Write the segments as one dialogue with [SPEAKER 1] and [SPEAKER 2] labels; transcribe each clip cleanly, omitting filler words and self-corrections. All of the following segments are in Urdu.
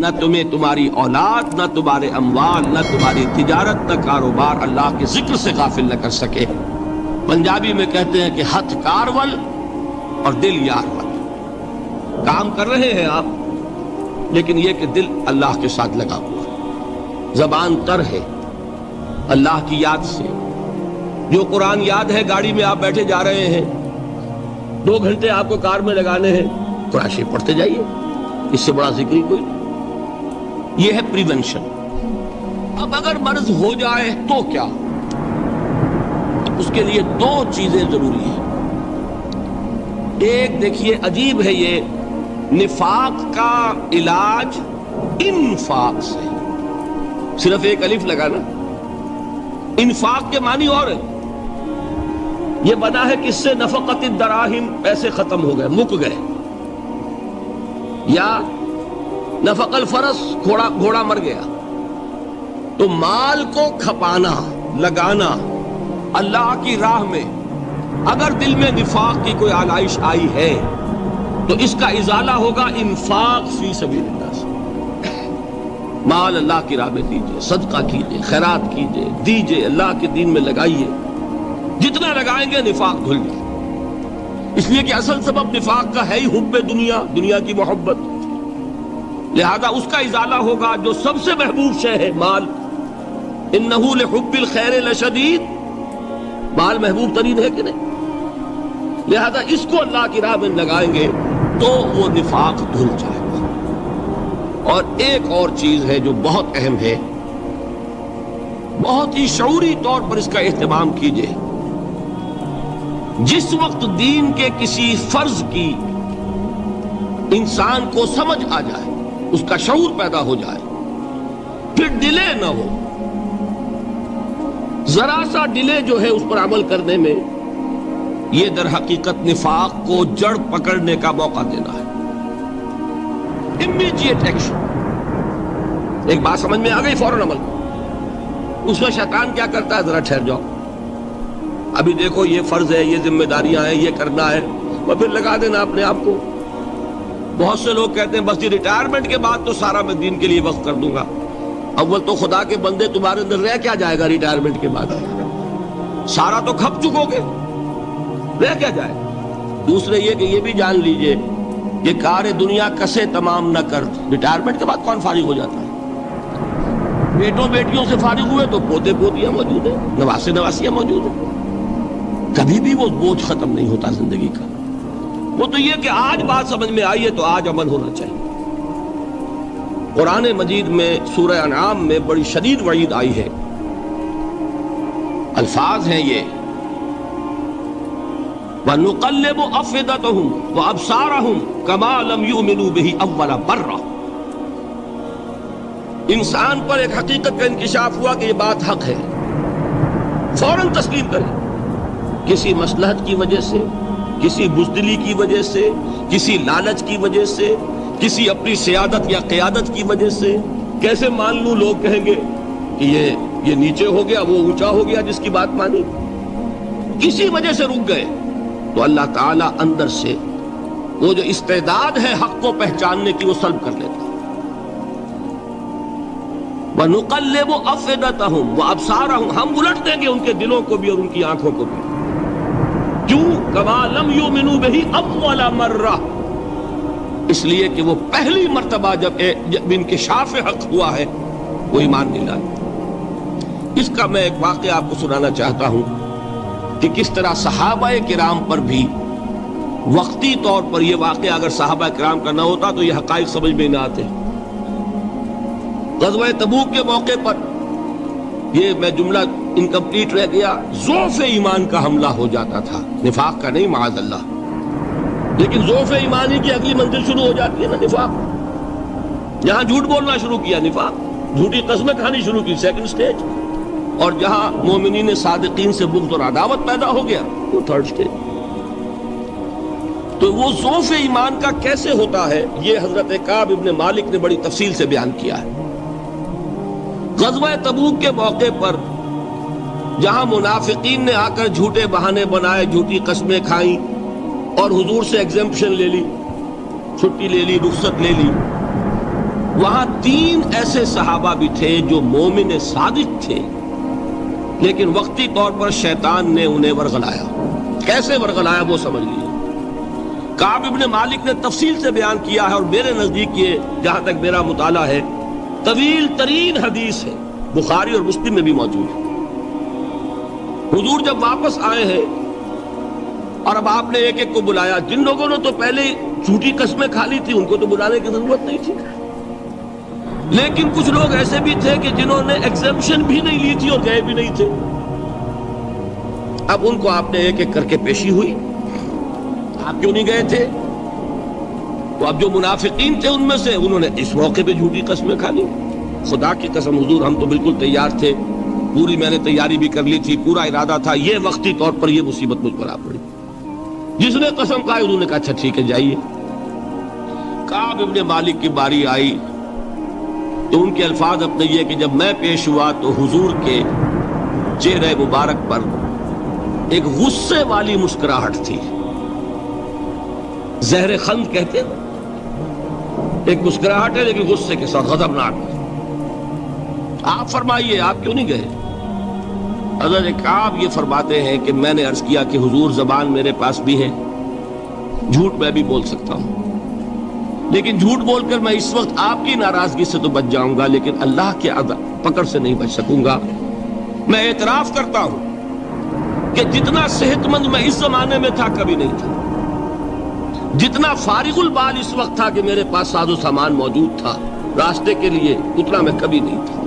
[SPEAKER 1] نہ تمہیں تمہاری اولاد، نہ تمہارے اموال، نہ تمہاری تجارت، نہ کاروبار اللہ کے ذکر سے غافل نہ کر سکے۔ پنجابی میں کہتے ہیں کہ ہتھ کارول اور دل یارول۔ کام کر رہے ہیں آپ، لیکن یہ کہ دل اللہ کے ساتھ لگا ہوا ہے، زبان تر ہے اللہ کی یاد سے۔ جو قرآن یاد ہے، گاڑی میں آپ بیٹھے جا رہے ہیں، 2 گھنٹے آپ کو کار میں لگانے ہیں، قرآن شریف پڑھتے جائیے، اس سے بڑا ذکر ہی کوئی نہیں۔ یہ ہے پریونشن۔ اب اگر مرض ہو جائے تو کیا؟ اس کے لیے 2 چیزیں ضروری ہیں۔ ایک دیکھیے، عجیب ہے یہ، نفاق کا علاج انفاق سے، صرف ایک الف لگانا۔ انفاق کے معنی اور ہے، یہ بنا ہے کس سے؟ نفقت الدراہم، پیسے ختم ہو گئے، مک گئے، یا نفق الفرس، گھوڑا مر گیا۔ تو مال کو کھپانا، لگانا اللہ کی راہ میں، اگر دل میں نفاق کی کوئی آلائش آئی ہے تو اس کا ازالہ ہوگا انفاق فی سبیل اللہ سے۔ مال اللہ کی راہ میں دیجئے، صدقہ کیجئے، خیرات کیجئے، دیجئے، اللہ کے دین میں لگائیے۔ جتنا لگائیں گے نفاق دھل جائے، اس لیے کہ اصل سبب نفاق کا ہے ہی حب دنیا، دنیا کی محبت۔ لہذا اس کا ازالہ ہوگا جو سب سے محبوب شے ہے، مال۔ انہ لحب الخیر لشدید، مال محبوب ترین ہے کہ نہیں؟ لہذا اس کو اللہ کی راہ میں لگائیں گے تو وہ نفاق دھل جائے گا۔ اور ایک اور چیز ہے جو بہت اہم ہے، بہت ہی شعوری طور پر اس کا اہتمام کیجئے۔ جس وقت دین کے کسی فرض کی انسان کو سمجھ آ جائے، اس کا شعور پیدا ہو جائے، پھر ڈیلے نہ ہو۔ ذرا سا ڈیلے جو ہے اس پر عمل کرنے میں، یہ در حقیقت نفاق کو جڑ پکڑنے کا موقع دینا ہے۔ امیڈیٹ ایکشن، ایک بات سمجھ میں آ گئی، فوراً عمل۔ اس میں شیطان کیا کرتا ہے؟ ذرا ٹھہر جاؤ، ابھی دیکھو یہ فرض ہے، یہ ذمہ داریاں ہیں، یہ کرنا ہے، اور پھر لگا دینا اپنے آپ کو۔ بہت سے لوگ کہتے ہیں بس یہ ریٹائرمنٹ کے بعد تو سارا میں دین کے لیے وقت کر دوں گا۔ اول تو خدا کے بندے تمہارے اندر رہ کیا جائے گا ریٹائرمنٹ کے بعد؟ سارا تو کھپ چکو گے، رہ کیا جائے؟ دوسرے یہ کہ یہ بھی جان لیجئے کہ کار دنیا کسے تمام نہ کر، ریٹائرمنٹ کے بعد کون فارغ ہو جاتا ہے؟ بیٹوں بیٹیوں سے فارغ ہوئے تو پوتے پوتیاں موجود ہیں، نواسے نواسیاں موجود ہیں، کبھی بھی وہ بوجھ ختم نہیں ہوتا زندگی کا۔ وہ تو یہ کہ آج بات سمجھ میں آئی ہے تو آج عمل ہونا چاہیے۔ قرآن مجید میں سورہ انعام میں بڑی شدید وعید آئی ہے، الفاظ ہیں یہ، وَنُقَلِّبُ أَفْئِدَتَهُمْ وَأَبْصَارَهُمْ كَمَا لَمْ يُؤْمِنُوا بِهِ أَوَّلَ مَرَّةٍ۔ انسان پر ایک حقیقت کا انکشاف ہوا کہ یہ بات حق ہے، فوراً تسلیم کرے، کسی مصلحت کی وجہ سے، کسی بزدلی کی وجہ سے، کسی لالچ کی وجہ سے، کسی اپنی سیادت یا قیادت کی وجہ سے۔ کیسے مان لوں؟ لوگ کہیں گے کہ یہ نیچے ہو گیا، وہ اونچا ہو گیا جس کی بات مانی، کسی وجہ سے رک گئے، تو اللہ تعالیٰ اندر سے وہ جو استعداد ہے حق کو پہچاننے کی وہ سلب کر لیتا ہے۔ وَنُقَلِّبُ أَفْئِدَتَهُمْ وَأَبْصَارَهُمْ، ہم الٹ دیں گے ان کے دلوں کو بھی اور ان کی آنکھوں کو بھی۔ کیوں؟ كَمَا لَمْ يُؤْمِنُوا بِهِ أَوَّلَ مَرَّةٍ، اس لیے کہ وہ پہلی مرتبہ جب انکشاف حق ہوا ہے وہ ایمان نہیں لائے۔ اس کا میں ایک واقعہ آپ کو سنانا چاہتا ہوں کہ کس طرح صحابہ کرام پر بھی وقتی طور پر یہ واقعہ اگر صحابہ کرام کا نہ ہوتا تو یہ حقائق سمجھ میں نہ آتے۔ غزوہ تبوک کے موقع پر یہ میں جملہ انکمپلیٹ رہ گیا، ضعف ایمان کا حملہ ہو جاتا تھا، نفاق کا نہیں معاذ اللہ، لیکن ضعف ایمانی کی اگلی منزل شروع ہو جاتی ہے نا، نفاق۔ جہاں جھوٹ بولنا شروع کیا، نفاق، جھوٹی قسمیں کھانی شروع کی، سیکنڈ سٹیج، اور جہاں مومنین صادقین سے بغض اور عداوت پیدا ہو گیا، وہ تھرڈ سٹیج۔ تو وہ ضعف ایمان کا کیسے ہوتا ہے یہ حضرت کعب ابن مالک نے بڑی تفصیل سے بیان کیا ہے۔ غزوہ تبوک کے موقع پر جہاں منافقین نے آ کر جھوٹے بہانے بنائے، جھوٹی قسمیں کھائیں اور حضور سے ایگزمپشن لے لی، چھٹی لے لی، رخصت لے لی، وہاں 3 ایسے صحابہ بھی تھے جو مومن صادق تھے، لیکن وقتی طور پر شیطان نے انہیں ورغلایا۔ کیسے ورغلایا وہ سمجھ لیجیے۔ کعب ابن مالک نے تفصیل سے بیان کیا ہے، اور میرے نزدیک یہ جہاں تک میرا مطالعہ ہے طویل ترین حدیث ہے، بخاری اور مسلم میں بھی موجود ہے۔ حضور جب واپس آئے ہیں اور اب آپ نے ایک ایک کو بلایا، جن لوگوں نے تو پہلے جھوٹی قسمیں کھا لی تھی ان کو تو بلانے کی ضرورت نہیں تھی، لیکن کچھ لوگ ایسے بھی تھے کہ جنہوں نے ایگزیمپشن بھی نہیں لی تھی اور گئے بھی نہیں تھے۔ اب ان کو آپ نے ایک ایک کر کے پیشی ہوئی، آپ کیوں نہیں گئے تھے؟ تو اب جو منافقین تھے ان میں سے انہوں نے اس موقع پہ جھوٹی قسمیں کھا لی۔ خدا کی قسم حضور ہم تو بالکل تیار تھے، پوری میں نے تیاری بھی کر لی تھی، پورا ارادہ تھا، یہ وقتی طور پر یہ مصیبت مجھ پر آ پڑی۔ جس نے قسم کھائی انہوں نے کہا اچھا ٹھیک ہے جائیے۔ کعب ابن مالک کی باری آئی تو ان کے الفاظ اپنے یہ کہ جب میں پیش ہوا تو حضور کے چہرے مبارک پر ایک غصے والی مسکراہٹ تھی، زہر خند کہتے ہیں، ایک مسکراہٹ ہے لیکن غصے کے ساتھ، غضبناک۔ آپ فرمائیے آپ کیوں نہیں گئے؟ حضرت کعب یہ فرماتے ہیں کہ میں نے عرض کیا کہ حضور زبان میرے پاس بھی ہے، جھوٹ میں بھی بول سکتا ہوں، لیکن جھوٹ بول کر میں اس وقت آپ کی ناراضگی سے تو بچ جاؤں گا لیکن اللہ کے پکڑ سے نہیں بچ سکوں گا۔ میں اعتراف کرتا ہوں کہ جتنا صحت مند میں اس زمانے میں تھا کبھی نہیں تھا، جتنا فارغ البال اس وقت تھا کہ میرے پاس ساز و سامان موجود تھا راستے کے لیے، اتنا میں کبھی نہیں تھا۔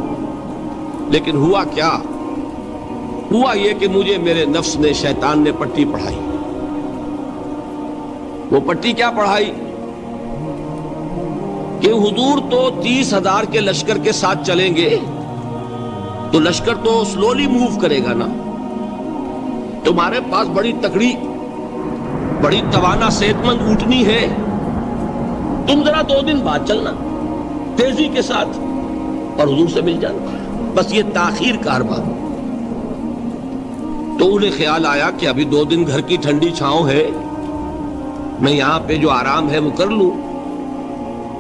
[SPEAKER 1] لیکن ہوا کیا؟ ہوا یہ کہ مجھے میرے نفس نے، شیطان نے پٹی پڑھائی۔ وہ پٹی کیا پڑھائی؟ کہ حضور تو 30,000 کے لشکر کے ساتھ چلیں گے تو لشکر تو سلولی موو کرے گا نا، تمہارے پاس بڑی تکڑی، بڑی توانا صحت مند اونٹنی ہے، تم ذرا 2 دن بعد چلنا تیزی کے ساتھ اور حضور سے مل جانا، بس یہ تاخیر کا ارباب۔ تو انہیں خیال آیا کہ ابھی 2 دن گھر کی ٹھنڈی چھاؤں ہے، میں یہاں پہ جو آرام ہے وہ کر لوں۔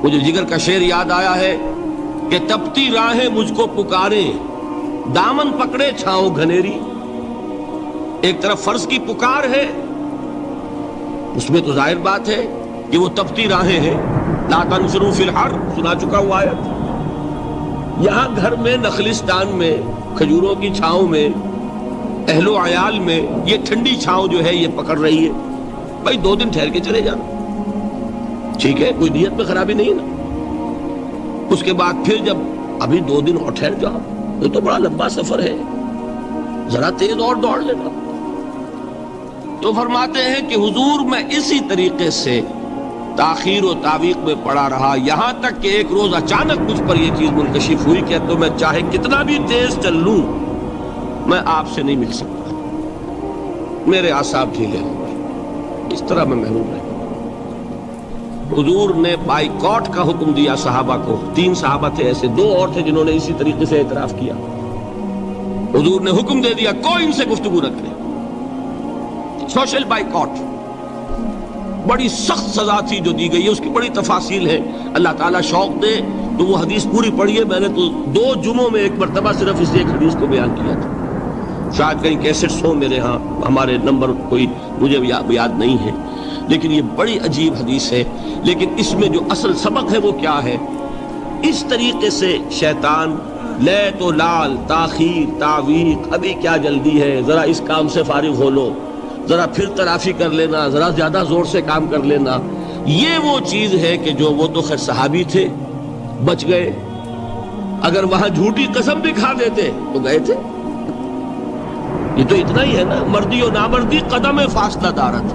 [SPEAKER 1] مجھے جگر کا شعر یاد آیا ہے کہ تپتی راہیں مجھ کو پکاریں، دامن پکڑے چھاؤں گھنیری۔ ایک طرف فرض کی پکار ہے، اس میں تو ظاہر بات ہے کہ وہ تپتی راہیں ہیں، لا تنفروا فی الحر سنا چکا ہوا آیت۔ یہاں گھر میں، نخلستان میں، کھجوروں کی چھاؤں میں، اہل و عیال میں یہ ٹھنڈی چھاؤں جو ہے یہ پکڑ رہی ہے، بھائی 2 دن ٹھہر کے چلے جانا، ٹھیک ہے، کوئی نیت میں خرابی نہیں نا۔ اس کے بعد پھر جب ابھی 2 دن اور ٹھہر جاؤ، یہ تو بڑا لمبا سفر ہے، ذرا تیز اور دوڑ لینا۔ تو فرماتے ہیں کہ حضور میں اسی طریقے سے تاخیر و تعویق میں پڑا رہا، یہاں تک کہ ایک روز اچانک مجھ پر یہ چیز منکشف ہوئی کہ تو میں چاہے کتنا بھی تیز چل لوں میں آپ سے نہیں مل سکتا، میرے اعصاب ڈھیلے ہوں گے، اس طرح میں محروم رہوں۔ حضور نے بائیکاٹ کا حکم دیا صحابہ کو، 3 صحابہ تھے ایسے، 2 اور تھے جنہوں نے اسی طریقے سے اعتراف کیا۔ حضور نے حکم دے دیا کوئی ان سے گفتگو نہ کرے، سوشل بائیکاٹ۔ بڑی سخت سزا تھی جو دی گئی ہے، اس کی بڑی تفاصیل ہے، اللہ تعالیٰ شوق دے تو وہ حدیث پوری پڑھیے، میں نے تو 2 جمعوں میں ایک مرتبہ صرف اس ایک حدیث کو بیان کیا تھا، شاید کہیں کیسٹس ہوں میرے ہاں، ہمارے نمبر کوئی مجھے یاد نہیں ہے، لیکن یہ بڑی عجیب حدیث ہے۔ لیکن اس میں جو اصل سبق ہے وہ کیا ہے؟ اس طریقے سے شیطان لے تو لال، تاخیر، تعویق، ابھی کیا جلدی ہے، ذرا اس کام سے فارغ ہو لو، ذرا پھر تلافی کر لینا، ذرا زیادہ زور سے کام کر لینا، یہ وہ چیز ہے کہ جو وہ تو خیر صحابی تھے بچ گئے، اگر وہاں جھوٹی قسم بھی کھا دیتے تو گئے تھے۔ یہ تو اتنا ہی ہے نا، مردی و نامردی قدم فاصلہ دارت،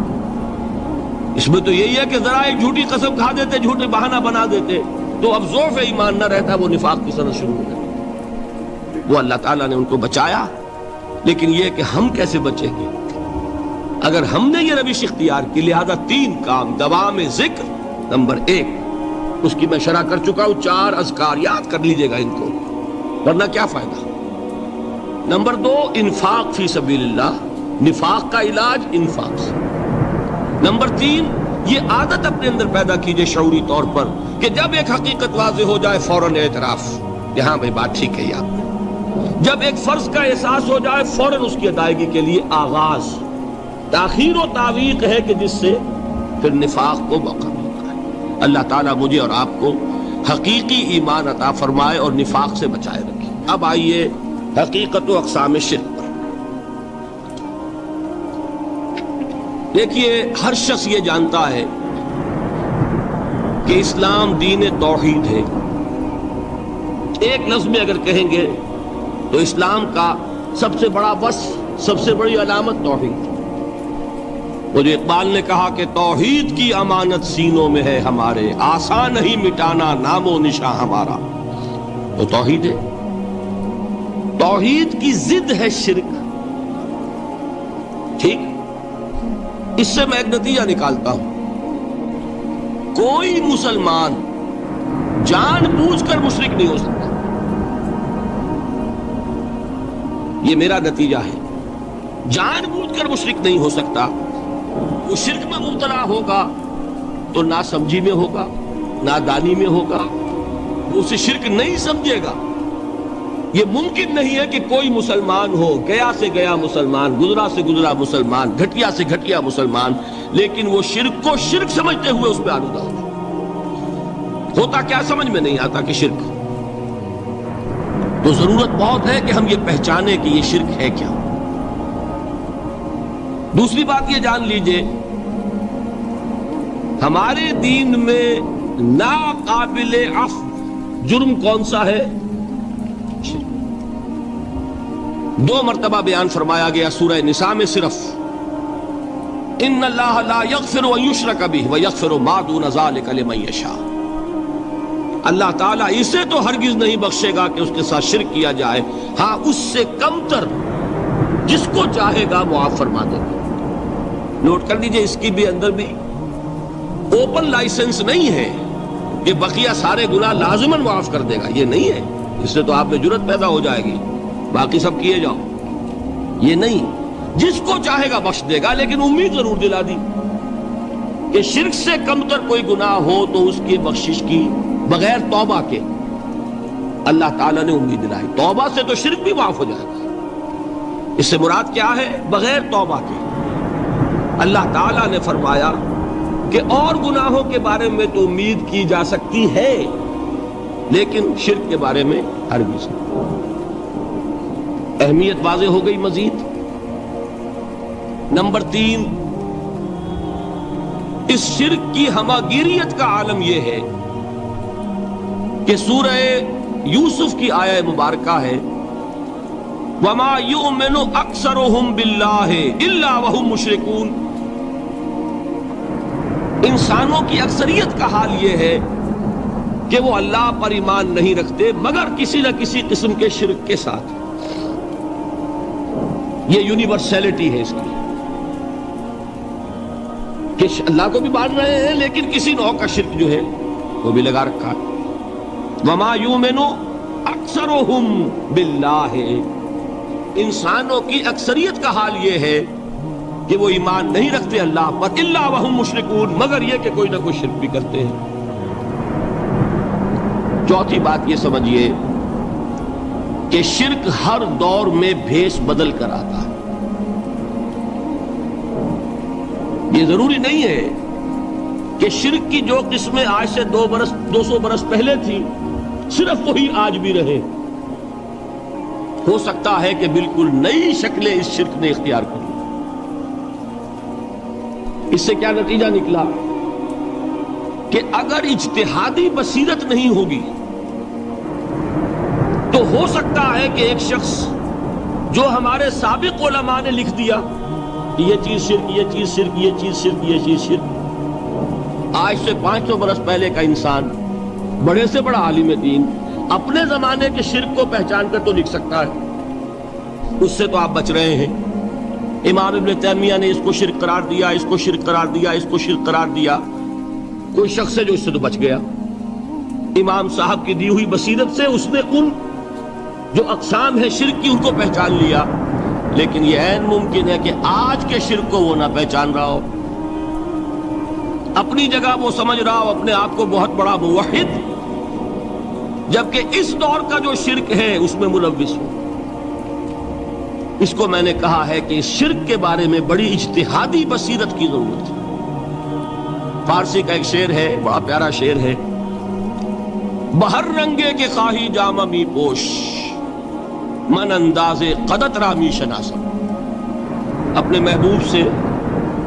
[SPEAKER 1] اس میں تو یہی ہے کہ ذرا ایک جھوٹی قسم کھا دیتے، جھوٹے بہانہ بنا دیتے تو اب ضعف ایمان نہ رہتا، وہ نفاق کی صنعت شروع ہو جاتی۔ وہ اللہ تعالیٰ نے ان کو بچایا، لیکن یہ کہ ہم کیسے بچیں گے اگر ہم نے یہ روش اختیار کی؟ لہذا 3 کام، دوام ذکر نمبر 1، اس کی میں شرح کر چکا ہوں، 4 اذکار یاد کر لیجئے گا ان کو، ورنہ کیا فائدہ۔ نمبر 2 انفاق فی سبیل اللہ، نفاق کا علاج انفاق سے۔ نمبر 3 یہ عادت اپنے اندر پیدا کیجئے شعوری طور پر کہ جب ایک حقیقت واضح ہو جائے فوراً اعتراف کہ ہاں بھائی بات ٹھیک ہے آپ نے. جب ایک فرض کا احساس ہو جائے فوراً اس کی ادائیگی کے لیے آغاز. تاخیر و تعویق ہے کہ جس سے پھر نفاق کو موقع ملتا ہے. اللہ تعالیٰ مجھے اور آپ کو حقیقی ایمان عطا فرمائے اور نفاق سے بچائے رکھے. اب آئیے حقیقت و اقسام شرک پر. دیکھیے ہر شخص یہ جانتا ہے کہ اسلام دین توحید ہے. ایک لفظ میں اگر کہیں گے تو اسلام کا سب سے بڑا وصف، سب سے بڑی علامت توحید. وہ جو اقبال نے کہا کہ توحید کی امانت سینوں میں ہے ہمارے، آسان نہیں مٹانا نام و نشاں ہمارا. وہ توحید ہے. توحید کی ضد ہے شرک. ٹھیک، اس سے میں ایک نتیجہ نکالتا ہوں. کوئی مسلمان جان بوجھ کر مشرک نہیں ہو سکتا. یہ میرا نتیجہ ہے. جان بوجھ کر مشرک نہیں ہو سکتا. وہ شرک میں مبتلا ہوگا تو ناسمجھی میں ہوگا، نادانی میں ہوگا، وہ اسے شرک نہیں سمجھے گا. یہ ممکن نہیں ہے کہ کوئی مسلمان ہو، گیا سے گیا مسلمان، گزرا سے گزرا مسلمان، گھٹیا سے گھٹیا مسلمان، لیکن وہ شرک کو شرک سمجھتے ہوئے اس پہ آلودہ ہوتا کیا سمجھ میں نہیں آتا کہ شرک. تو ضرورت بہت ہے کہ ہم یہ پہچانیں کہ یہ شرک ہے کیا. دوسری بات یہ جان لیجئے، ہمارے دین میں ناقابل عفو جرم کون سا ہے؟ 2 مرتبہ بیان فرمایا گیا سورہ نساء میں صرف. ان اللہ لا یغفر ان یشرک بہ ویغفر ما دون ذلک لمن یشاء. اللہ تعالیٰ اسے تو ہرگز نہیں بخشے گا کہ اس کے ساتھ شرک کیا جائے، ہاں اس سے کم تر جس کو چاہے گا معاف فرما دے گا. نوٹ کر دیجئے، اس کی بھی اندر بھی اوپن لائسنس نہیں ہے کہ بقیہ سارے گناہ لازماً معاف کر دے گا. یہ نہیں ہے. اس سے تو آپ میں جرت پیدا ہو جائے گی باقی سب کیے جاؤ. یہ نہیں، جس کو چاہے گا بخش دے گا، لیکن امید ضرور دلا دی کہ شرک سے کم تر کوئی گناہ ہو تو اس کی بخشش کی بغیر توبہ کے. اللہ تعالیٰ نے امید دلائی توبہ سے تو شرک بھی معاف ہو جائے گا. اس سے مراد کیا ہے؟ بغیر توبہ کے. اللہ تعالیٰ نے فرمایا کہ اور گناہوں کے بارے میں تو امید کی جا سکتی ہے لیکن شرک کے بارے میں ہرگز نہیں. اہمیت واضح ہو گئی. مزید نمبر 3، اس شرک کی ہماگیریت کا عالم یہ ہے کہ سورہ یوسف کی آیہ مبارکہ ہے وَمَا يُؤْمِنُ أَكْثَرُهُمْ بِاللَّهِ إِلَّا وَهُمْ مُشْرِكُونَ. انسانوں کی اکثریت کا حال یہ ہے کہ وہ اللہ پر ایمان نہیں رکھتے مگر کسی نہ کسی قسم کے شرک کے ساتھ. یہ یونیورسلٹی ہے اس کی کہ اللہ کو بھی مان رہے ہیں لیکن کسی نوع کا شرک جو ہے وہ بھی لگا رکھا ہے. وَمَا يُؤْمِنُ أَكْثَرُهُمْ بِاللَّهِ. انسانوں کی اکثریت کا حال یہ ہے کہ وہ ایمان نہیں رکھتے اللہ پر الا وہم مشرکون، مگر یہ کہ کوئی نہ کوئی شرک بھی کرتے ہیں. چوتھی بات یہ سمجھیے کہ شرک ہر دور میں بھیس بدل کر آتا ہے. یہ ضروری نہیں ہے کہ شرک کی جو قسمیں آج سے 200 برس پہلے تھی صرف وہی آج بھی رہے. ہو سکتا ہے کہ بالکل نئی شکلیں اس شرک نے اختیار کی. اس سے کیا نتیجہ نکلا کہ اگر اجتہادی بصیرت نہیں ہوگی تو ہو سکتا ہے کہ ایک شخص جو ہمارے سابق علماء نے لکھ دیا کہ یہ چیز شرک، یہ چیز شرک، یہ چیز شرک، یہ چیز شرک، آج سے 500 برس پہلے کا انسان بڑے سے بڑا عالم دین اپنے زمانے کے شرک کو پہچان کر تو لکھ سکتا ہے. اس سے تو آپ بچ رہے ہیں. امام ابن تیمیہ نے اس کو شرک قرار دیا، اس کو شرک قرار دیا، اس کو شرک قرار دیا. کوئی شخص ہے جو اس سے تو بچ گیا. امام صاحب کی دی ہوئی بصیرت سے اس نے ان جو اقسام ہے شرک کی ان کو پہچان لیا، لیکن یہ عین ممکن ہے کہ آج کے شرک کو وہ نہ پہچان رہا ہو. اپنی جگہ وہ سمجھ رہا ہو اپنے آپ کو بہت بڑا موحد، جبکہ اس دور کا جو شرک ہے اس میں ملوث ہو۔ اس کو میں نے کہا ہے کہ اس شرک کے بارے میں بڑی اجتہادی بصیرت کی ضرورت ہے۔ فارسی کا ایک شعر ہے، بڑا پیارا شعر ہے، بہر رنگے کے خواہی جامہ می پوش، من انداز قدت رامی شناسا۔ اپنے محبوب سے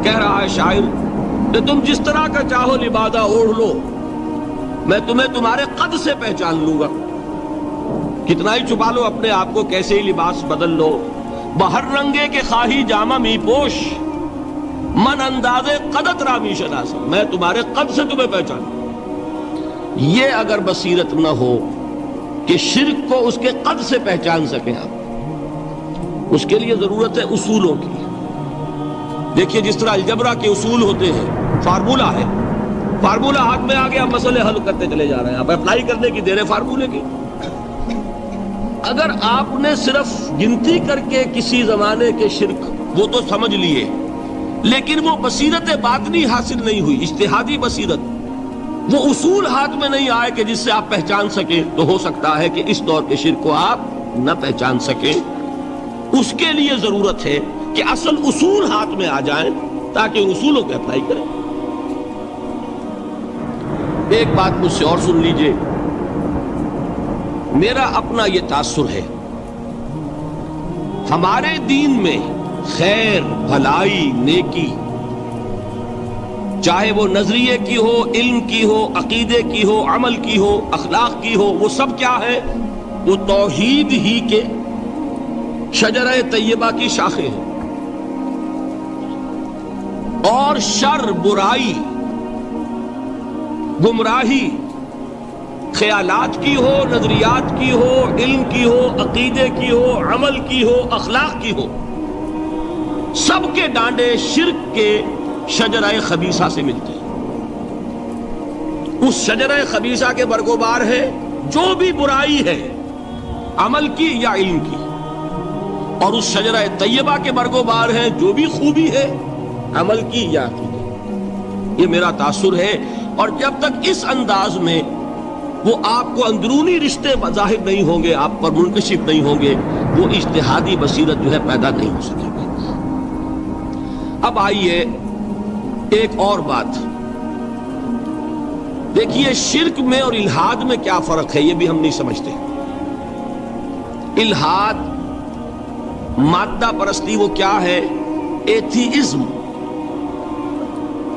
[SPEAKER 1] کہہ رہا ہے شاعر کہ تم جس طرح کا چاہو لبادہ اوڑھ لو، میں تمہیں تمہارے قد سے پہچان لوں گا۔ کتنا ہی چھپا لو اپنے آپ کو، کیسے ہی لباس بدل لو، بہر رنگے کے خواہی جامہ می پوش، من انداز قدت رامی شناسا، میں تمہارے قد سے تمہیں پہچان۔ یہ اگر بصیرت نہ ہو کہ شرک کو اس کے قد سے پہچان سکیں آپ، اس کے لیے ضرورت ہے اصولوں کی۔ دیکھیے جس طرح الجبرا کے اصول ہوتے ہیں، فارمولہ ہے، فارمولہ ہاتھ میں آ گیا، مسئلے حل کرتے چلے جا رہے ہیں، آپ اپلائی کرنے کی دیر ہے فارمولے کی۔ اگر آپ نے صرف گنتی کر کے کسی زمانے کے شرک وہ تو سمجھ لیے، لیکن وہ بصیرت باطنی حاصل نہیں ہوئی، اجتہادی بصیرت، وہ اصول ہاتھ میں نہیں آئے کہ جس سے آپ پہچان سکیں، تو ہو سکتا ہے کہ اس دور کے شرک کو آپ نہ پہچان سکیں۔ اس کے لیے ضرورت ہے کہ اصل اصول ہاتھ میں آ جائیں تاکہ ان اصولوں کو اپلائی کریں۔ ایک بات مجھ سے اور سن لیجئے، میرا اپنا یہ تاثر ہے، ہمارے دین میں خیر، بھلائی، نیکی، چاہے وہ نظریے کی ہو، علم کی ہو، عقیدے کی ہو، عمل کی ہو، اخلاق کی ہو، وہ سب کیا ہے؟ وہ توحید ہی کے شجرہ طیبہ کی شاخیں ہیں۔ اور شر، برائی، گمراہی، خیالات کی ہو، نظریات کی ہو، علم کی ہو، عقیدے کی ہو، عمل کی ہو، اخلاق کی ہو، سب کے ڈانڈے شرک کے شجرہ خبیثہ سے ملتے ہیں۔ اس شجرہ خبیثہ کے برگوبار ہے جو بھی برائی ہے، عمل کی یا علم کی، اور اس شجرہ طیبہ کے برگوبار ہے جو بھی خوبی ہے، عمل کی یا عقیدے۔ یہ میرا تاثر ہے، اور جب تک اس انداز میں وہ آپ کو اندرونی رشتے ظاہر نہیں ہوں گے، آپ پر منکشف نہیں ہوں گے، وہ اجتہادی بصیرت جو ہے پیدا نہیں ہو سکے گی۔ اب آئیے ایک اور بات دیکھیے، شرک میں اور الحاد میں کیا فرق ہے، یہ بھی ہم نہیں سمجھتے۔ الحاد، مادہ پرستی، وہ کیا ہے؟ ایتھیزم،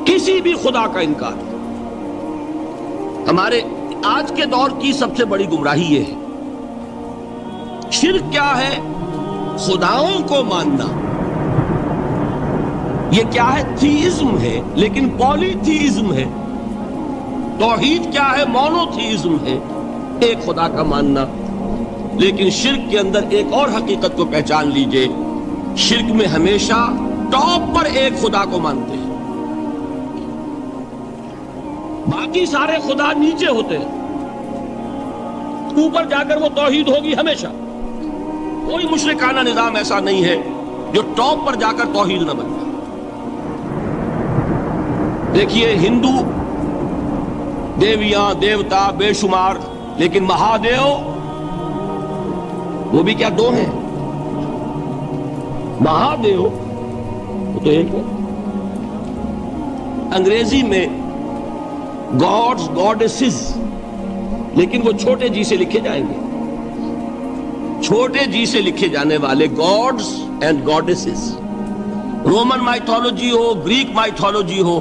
[SPEAKER 1] کسی بھی خدا کا انکار۔ ہمارے آج کے دور کی سب سے بڑی گمراہی یہ ہے۔ شرک کیا ہے؟ خداؤں کو ماننا۔ یہ کیا ہے؟ تھیزم ہے، لیکن پولی تھیزم ہے۔ توحید کیا ہے؟ مونو تھیزم ہے، ایک خدا کا ماننا۔ لیکن شرک کے اندر ایک اور حقیقت کو پہچان لیجئے، شرک میں ہمیشہ ٹاپ پر ایک خدا کو مانتے ہیں، باقی سارے خدا نیچے ہوتے ہیں، اوپر جا کر وہ توحید ہوگی ہمیشہ۔ کوئی مشرکانہ نظام ایسا نہیں ہے جو ٹاپ پر جا کر توحید نہ بن جائے۔ دیکھیے ہندو دیویاں، دیوتا بے شمار، لیکن مہادیو وہ بھی کیا دو ہیں؟ مہادیو وہ تو ایک ہے۔ انگریزی میں گاڈز، گاڈیسز، لیکن وہ چھوٹے جی سے لکھے جائیں گے، چھوٹے جی سے لکھے جانے والے gods and goddesses. Roman mythology ہو، گریک مائتھولوجی ہو،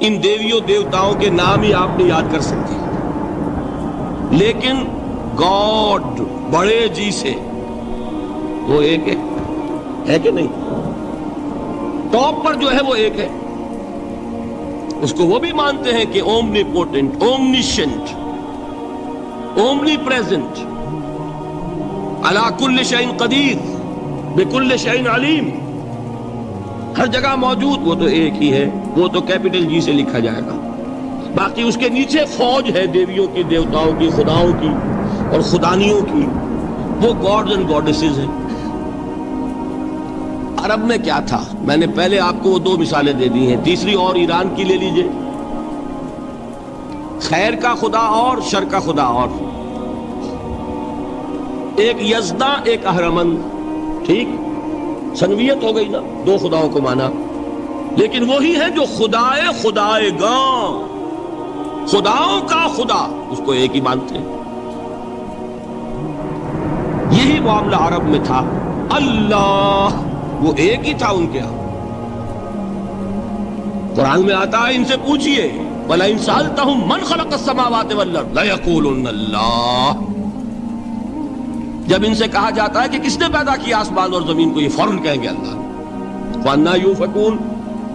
[SPEAKER 1] ان دیویوں دیوتاؤں کے نام ہی آپ نے یاد کر سکتے ہیں، لیکن گاڈ بڑے جی سے وہ ایک ہے کہ نہیں؟ ٹاپ پر جو ہے وہ ایک ہے، اس کو وہ بھی مانتے ہیں کہ اومنی پوٹنٹ، اومنیشنٹ، اومنی پریزنٹ، علی کل شیء قدیر، بکل شیء علیم، ہر جگہ موجود، وہ تو ایک ہی ہے، وہ تو کیپٹل جی سے لکھا جائے گا۔ باقی اس کے نیچے فوج ہے دیویوں کی، دیوتاؤں کی، خداؤں کی اور خدانیوں کی، وہ گاڈز اینڈ گاڈیسز ہیں۔ عرب میں کیا تھا؟ میں نے پہلے آپ کو وہ دو مثالیں دے دی ہیں، تیسری اور ایران کی لے لیجئے۔ خیر کا خدا اور شر کا خدا اور، ایک یزداں ایک اہرمن، ٹھیک سنویت ہو گئی نا، دو خداؤں کو مانا، لیکن وہی ہے جو خدائے خدائے گاں، خداؤں کا خدا، اس کو ایک ہی مانتے ہیں۔ یہی معاملہ عرب میں تھا، اللہ وہ ایک ہی تھا ان کے ہاں۔ قرآن میں آتا ہے ان سے پوچھئے وَلَئِن سَأَلْتَهُم مَّنْ خَلَقَ السَّمَاوَاتِ وَالْأَرْضَ لَيَقُولُنَّ اللَّهُ، جب ان سے کہا جاتا ہے کہ کس نے پیدا کیا آسمان اور زمین کو، یہ فوراً کہیں گے اللہ۔ وَأَنَّىٰ يُؤْفَكُونَ،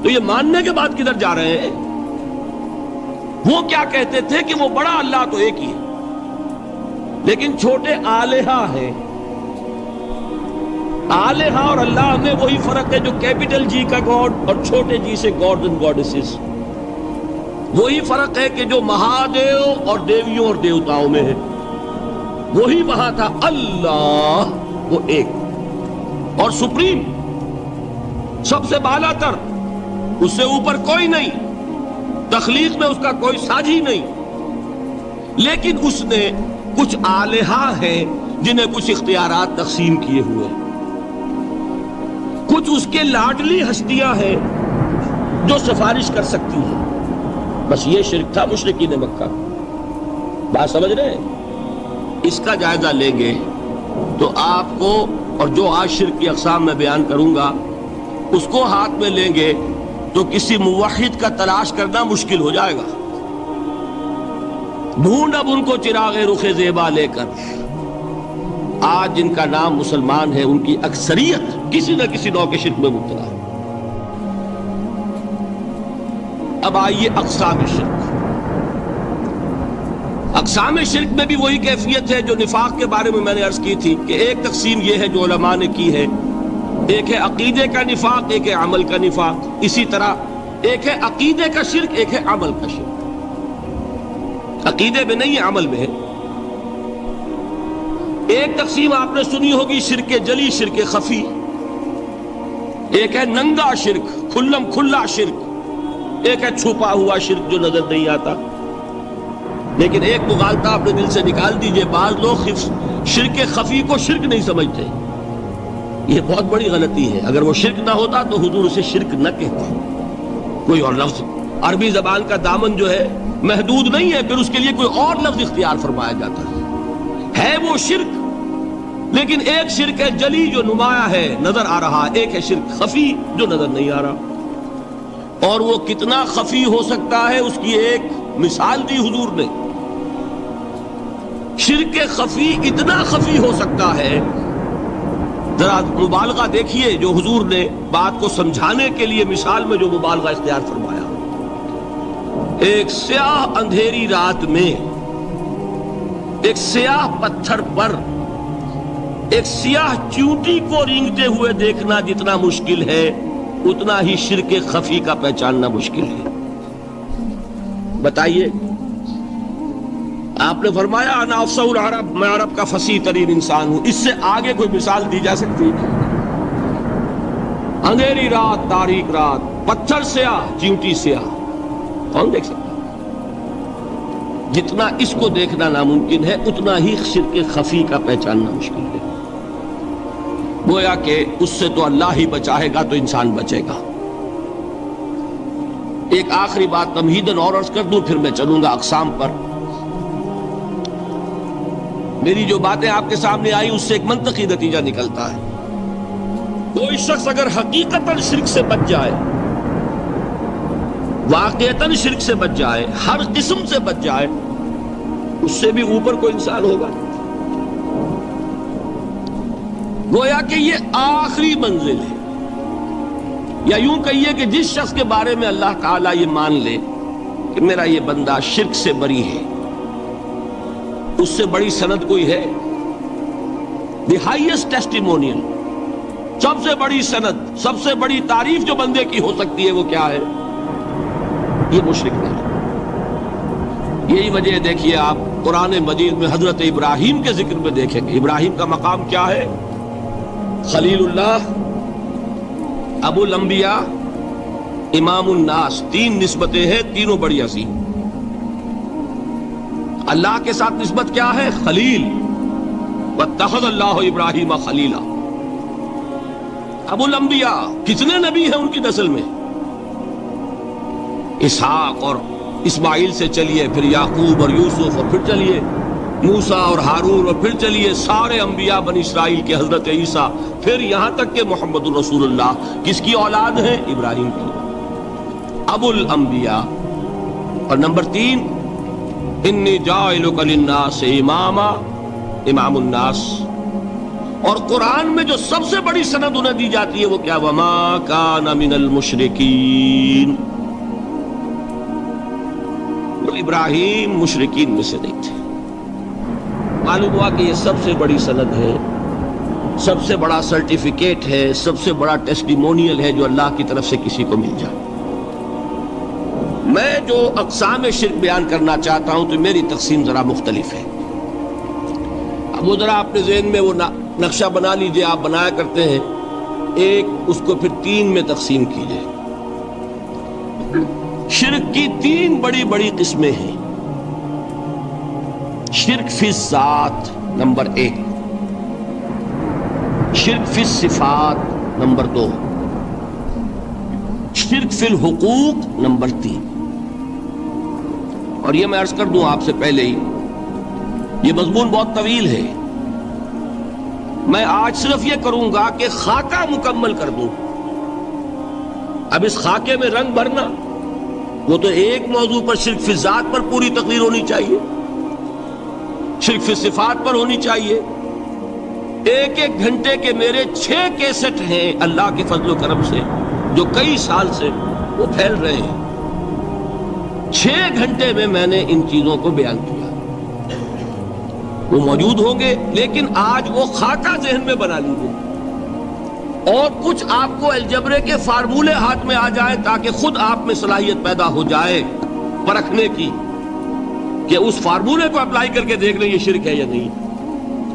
[SPEAKER 1] تو یہ ماننے کے بعد کدھر جا رہے ہیں؟ وہ کیا کہتے تھے کہ وہ بڑا اللہ تو ایک ہی ہے، لیکن چھوٹے آلہہ ہیں۔ آلہہ اور اللہ میں وہی فرق ہے جو کیپٹل جی کا گاڈ اور چھوٹے جی سے گاڈز اینڈ گاڈیسز، وہی فرق ہے کہ جو مہادیو اور دیویوں اور دیوتاؤں میں ہے، وہی وہاں تھا۔ اللہ وہ ایک اور سپریم، سب سے بالا تر، اس سے اوپر کوئی نہیں، تخلیق میں اس کا کوئی ساجی نہیں، لیکن اس نے کچھ آلہہ ہیں جنہیں کچھ اختیارات تقسیم کیے ہوئے، کچھ اس کے لاڈلی ہستیاں ہیں جو سفارش کر سکتی ہیں۔ بس یہ شرک تھا مشرکین مکہ۔ بات سمجھ رہے ہیں؟ اس کا جائزہ لیں گے تو آپ کو، اور جو آج شرک کی اقسام میں بیان کروں گا اس کو ہاتھ میں لیں گے تو کسی موحد کا تلاش کرنا مشکل ہو جائے گا۔ ڈھونڈ اب ان کو چراغ رخ زیبا لے کر، آج جن کا نام مسلمان ہے ان کی اکثریت کسی نہ کسی نوع کے شرک میں مبتلا ہے۔ اب آئیے اقسام شرک۔ اقسام شرک میں بھی وہی کیفیت ہے جو نفاق کے بارے میں نے عرض کی تھی کہ ایک تقسیم یہ ہے جو علماء نے کی ہے، ایک ہے عقیدے کا نفاق، ایک ہے عمل کا نفاق۔ اسی طرح ایک ہے عقیدے کا شرک، ایک ہے عمل کا شرک۔ عقیدے میں نہیں ہے، عمل میں ہے۔ ایک تقسیم آپ نے سنی ہوگی شرک جلی، شرک خفی۔ ایک ہے ننگا شرک، کھلم کھلا شرک۔ ایک ہے چھپا ہوا شرک جو نظر نہیں آتا۔ لیکن ایک مغالطہ اپنے دل سے نکال دیجئے، بعض لوگ شرک خفی کو شرک نہیں سمجھتے، یہ بہت بڑی غلطی ہے۔ اگر وہ شرک نہ ہوتا تو حضور اسے شرک نہ کہتے، کوئی اور لفظ۔ عربی زبان کا دامن جو ہے محدود نہیں ہے، پھر اس کے لیے کوئی اور لفظ اختیار فرمایا جاتا ہے وہ شرک۔ لیکن ایک شرک ہے جلی جو نمایاں ہے، نظر آ رہا، ایک ہے شرک خفی جو نظر نہیں آ رہا۔ اور وہ کتنا خفی ہو سکتا ہے اس کی ایک مثال دی حضور نے۔ شرک خفی اتنا خفی ہو سکتا ہے، ذرا مبالغہ دیکھیے جو حضور نے بات کو سمجھانے کے لیے مثال میں جو مبالغہ اختیار فرمایا۔ ایک سیاہ اندھیری رات میں ایک سیاہ پتھر پر ایک سیاہ چیونٹی کو رینگتے ہوئے دیکھنا جتنا مشکل ہے، اتنا ہی شرک خفی کا پہچاننا مشکل ہے۔ بتائیے، آپ نے فرمایا انا افصح العرب، میں عرب کا فصیح ترین انسان ہوں، اس سے آگے کوئی مثال دی جا سکتی؟ اندھیری رات، تاریک رات، پتھر سیاہ، چیونٹی سیاہ، کون دیکھ سکتا؟ جتنا اس کو دیکھنا ناممکن ہے اتنا ہی شرک خفی کا پہچاننا مشکل ہے۔ گویا کہ اس سے تو اللہ ہی بچائے گا تو انسان بچے گا۔ ایک آخری بات تمہیداً اور عرض کر دوں، پھر میں چلوں گا اقسام پر۔ میری جو باتیں آپ کے سامنے آئی اس سے ایک منطقی نتیجہ نکلتا ہے، کوئی شخص اگر حقیقتاً شرک سے بچ جائے، واقعتاً شرک سے بچ جائے، ہر قسم سے بچ جائے، اس سے بھی اوپر کوئی انسان ہوگا۔ گویا کہ یہ آخری منزل ہے، یا یوں کہیے کہ جس شخص کے بارے میں اللہ تعالیٰ یہ مان لے کہ میرا یہ بندہ شرک سے بری ہے، اس سے بڑی سند کوئی ہے؟ دی ہائیسٹ ٹیسٹیمونیل، سب سے بڑی سند، سب سے بڑی تعریف جو بندے کی ہو سکتی ہے وہ کیا ہے؟ یہ مشرک نہیں۔ یہی وجہ دیکھیے آپ قرآن مجید میں حضرت ابراہیم کے ذکر میں دیکھیں گے، ابراہیم کا مقام کیا ہے؟ خلیل اللہ، ابو الانبیاء، امام الناس، تین نسبتیں ہیں، تینوں بڑی عظیم۔ اللہ کے ساتھ نسبت کیا ہے؟ خلیل. واتخذ اللہ ابراہیم خلیلا. ابو الانبیاء کتنے نبی ہیں ان کی نسل میں؟ اسحاق اور اسماعیل سے چلیے، پھر یعقوب اور یوسف، اور پھر چلیے موسیٰ اور ہارون، اور پھر چلیے سارے انبیاء بنی اسرائیل کے حضرت عیسیٰ، پھر یہاں تک کہ محمد الرسول اللہ کس کی اولاد ہے؟ ابراہیم کی. ابو الانبیاء. اور نمبر 3 انی جاعلک للناس اماما، امام الناس. اور قرآن میں جو سب سے بڑی سند انہیں دی جاتی ہے وہ کیا؟ وما کان من المشرکین. ابراہیم مشرکین میں سے نہیں تھے. معلوم ہوا کہ یہ سب سے بڑی سند ہے، سب سے بڑا سرٹیفکیٹ ہے، سب سے بڑا ٹیسٹیمونیل ہے جو اللہ کی طرف سے کسی کو مل جائے. میں جو اقسام شرک بیان کرنا چاہتا ہوں تو میری تقسیم ذرا مختلف ہے. اب وہ ذرا اپنے ذہن میں وہ نقشہ بنا لیجئے، آپ بنایا کرتے ہیں ایک، اس کو پھر 3 میں تقسیم کیجئے. شرک کی 3 بڑی بڑی قسمیں ہیں. شرک فی الذات نمبر 1، شرک فی الصفات نمبر 2، شرک فی الحقوق نمبر 3. اور یہ میں عرض کر دوں آپ سے پہلے ہی، یہ مضمون بہت طویل ہے. میں آج صرف یہ کروں گا کہ خاکہ مکمل کر دوں. اب اس خاکے میں رنگ بھرنا، وہ تو ایک موضوع پر شرک فی الذات پر پوری تقریر ہونی چاہیے، شرک فی الصفات پر ہونی چاہیے. 1 گھنٹے کے میرے 6 کیسٹ ہیں اللہ کے فضل و کرم سے، جو کئی سال سے وہ پھیل رہے ہیں. 6 گھنٹے میں نے ان چیزوں کو بیان کیا. وہ موجود ہوں گے، لیکن آج وہ خاکہ ذہن میں بنا لیجیے، اور کچھ آپ کو الجبرے کے فارمولے ہاتھ میں آ جائیں تاکہ خود آپ میں صلاحیت پیدا ہو جائے پرکھنے کی کہ اس فارمولے کو اپلائی کر کے دیکھ لیں یہ شرک ہے یا نہیں.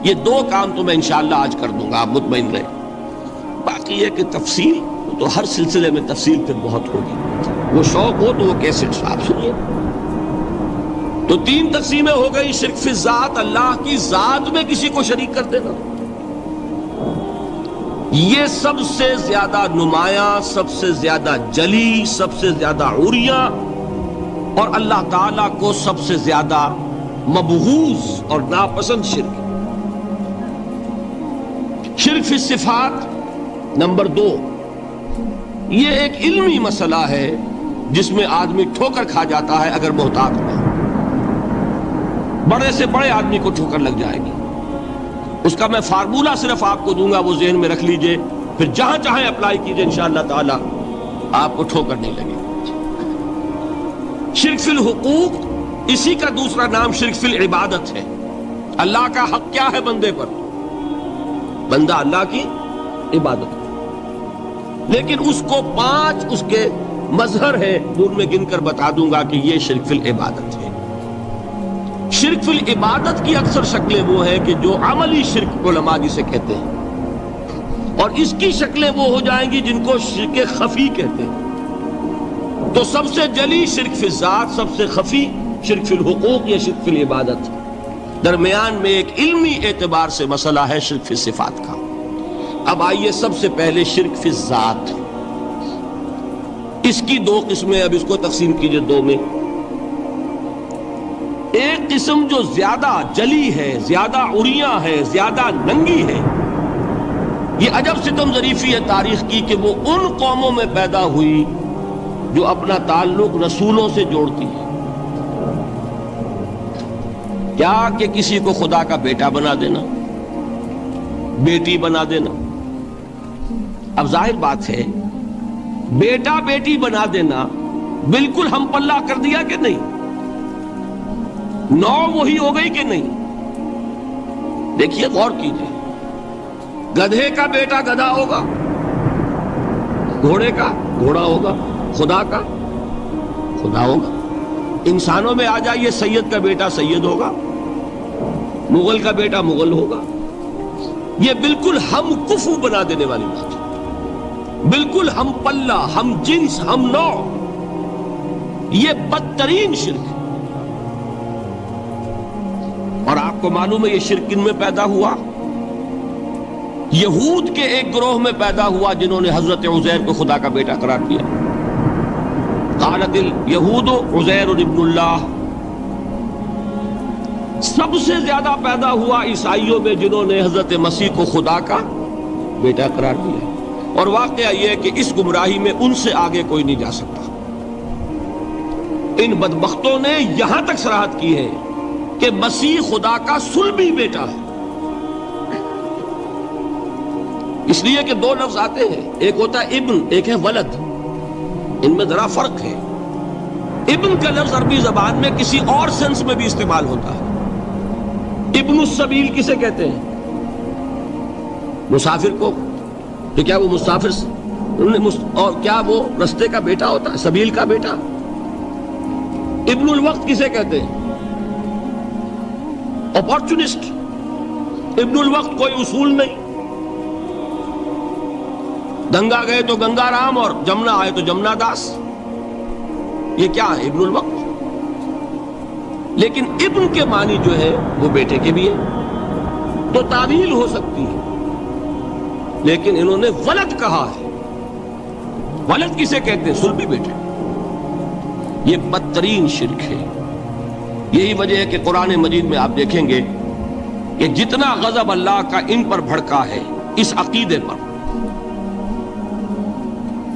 [SPEAKER 1] یہ 2 کام تو میں انشاءاللہ آج کر دوں گا، آپ مطمئن رہیں. باقی یہ کہ تفصیل تو ہر سلسلے میں تفصیل پھر بہت ہوگی. وہ شوق ہو تو وہ کیسٹ آپ سنیے. تو 3 تقسیمیں ہو گئی. شرک فی الذات، اللہ کی ذات میں کسی کو شریک کر دینا، یہ سب سے زیادہ نمایاں، سب سے زیادہ جلی، سب سے زیادہ عریاں، اور اللہ تعالیٰ کو سب سے زیادہ مبغوض اور ناپسند شرک. شرک فی الصفات نمبر 2، یہ ایک علمی مسئلہ ہے جس میں آدمی ٹھوکر کھا جاتا ہے اگر محتاط نہ ہو. بڑے سے بڑے آدمی کو ٹھوکر لگ جائے گی. اس کا میں فارمولہ صرف آپ کو دوں گا، وہ ذہن میں رکھ لیجئے، پھر جہاں چاہیں اپلائی کیجئے، انشاءاللہ تعالی آپ کو ٹھوکر نہیں لگے گی. شرک فی الحقوق، اسی کا دوسرا نام شرک فی العبادت ہے. اللہ کا حق کیا ہے بندے پر؟ بندہ اللہ کی عبادت کرے، لیکن اس کو 5 اس کے مظہر ہے، ان میں گن کر بتا دوں گا کہ یہ شرک فی العبادت ہے. شرک فی العبادت کی اکثر شکلیں وہ ہیں کہ جو عملی شرک علماء جسے کہتے ہیں، اور اس کی شکلیں وہ ہو جائیں گی جن کو شرک خفی کہتے ہیں. تو سب سے جلی شرک فی الذات، سب سے خفی شرک فی الحقوق یا شرک فی العبادت. درمیان میں ایک علمی اعتبار سے مسئلہ ہے شرک فی الصفات کا. اب آئیے سب سے پہلے شرک فی الذات. اس کی 2 قسمیں، اب اس کو تقسیم کیجئے 2 میں. ایک قسم جو زیادہ جلی ہے، زیادہ عریاں ہے، زیادہ ننگی ہے. یہ عجب ستم ظریفی ہے تاریخ کی کہ وہ ان قوموں میں پیدا ہوئی جو اپنا تعلق رسولوں سے جوڑتی ہے. کیا کہ کسی کو خدا کا بیٹا بنا دینا، بیٹی بنا دینا. اب ظاہر بات ہے بیٹا بیٹی بنا دینا بالکل ہم پلہ کر دیا کہ نہیں؟ نو وہی ہو گئی کہ نہیں؟ دیکھیے غور کیجیے. گدھے کا بیٹا گدھا ہوگا، گھوڑے کا گھوڑا ہوگا، خدا کا خدا ہوگا. انسانوں میں آ جائیے، سید کا بیٹا سید ہوگا، مغل کا بیٹا مغل ہوگا. یہ بالکل ہم کفو بنا دینے والی بات ہے، بالکل ہم پلہ، ہم جنس، ہم نوع. یہ بدترین شرک ہے. کو معلوم ہے یہ شرک کن میں پیدا ہوا؟ یہود کے ایک گروہ میں پیدا ہوا جنہوں نے حضرت عزیر کو خدا کا بیٹا قرار دیا. قالت الیہود عزیر ابن اللہ. سب سے زیادہ پیدا ہوا عیسائیوں میں جنہوں نے حضرت مسیح کو خدا کا بیٹا قرار دیا. اور واقعہ یہ ہے کہ اس گمراہی میں ان سے آگے کوئی نہیں جا سکتا. ان بدبختوں نے یہاں تک صراحت کی ہے کہ مسیح خدا کا صلبی بیٹا ہے. اس لیے کہ دو لفظ آتے ہیں، ایک ہوتا ہے ابن، ایک ہے ولد. ان میں ذرا فرق ہے. ابن کا لفظ عربی زبان میں کسی اور سینس میں بھی استعمال ہوتا ہے. ابن السبیل کسے کہتے ہیں؟ مسافر کو. تو کیا وہ مسافر اور کیا وہ رستے کا بیٹا ہوتا ہے، سبیل کا بیٹا؟ ابن الوقت کسے کہتے ہیں؟ اپارچونسٹ. ابن الوقت کوئی اصول نہیں. گنگا گئے تو گنگا رام اور جمنا آئے تو جمنا داس. یہ کیا ہے؟ ابن الوقت. لیکن ابن کے معنی جو ہے وہ بیٹے کے بھی ہے، تو تعویل ہو سکتی ہے. لیکن انہوں نے ولد کہا ہے. ولد کسے کہتے ہیں؟ صلبی بیٹے. یہ بدترین شرک ہے. یہی وجہ ہے کہ قرآن مجید میں آپ دیکھیں گے کہ جتنا غضب اللہ کا ان پر بھڑکا ہے اس عقیدے پر.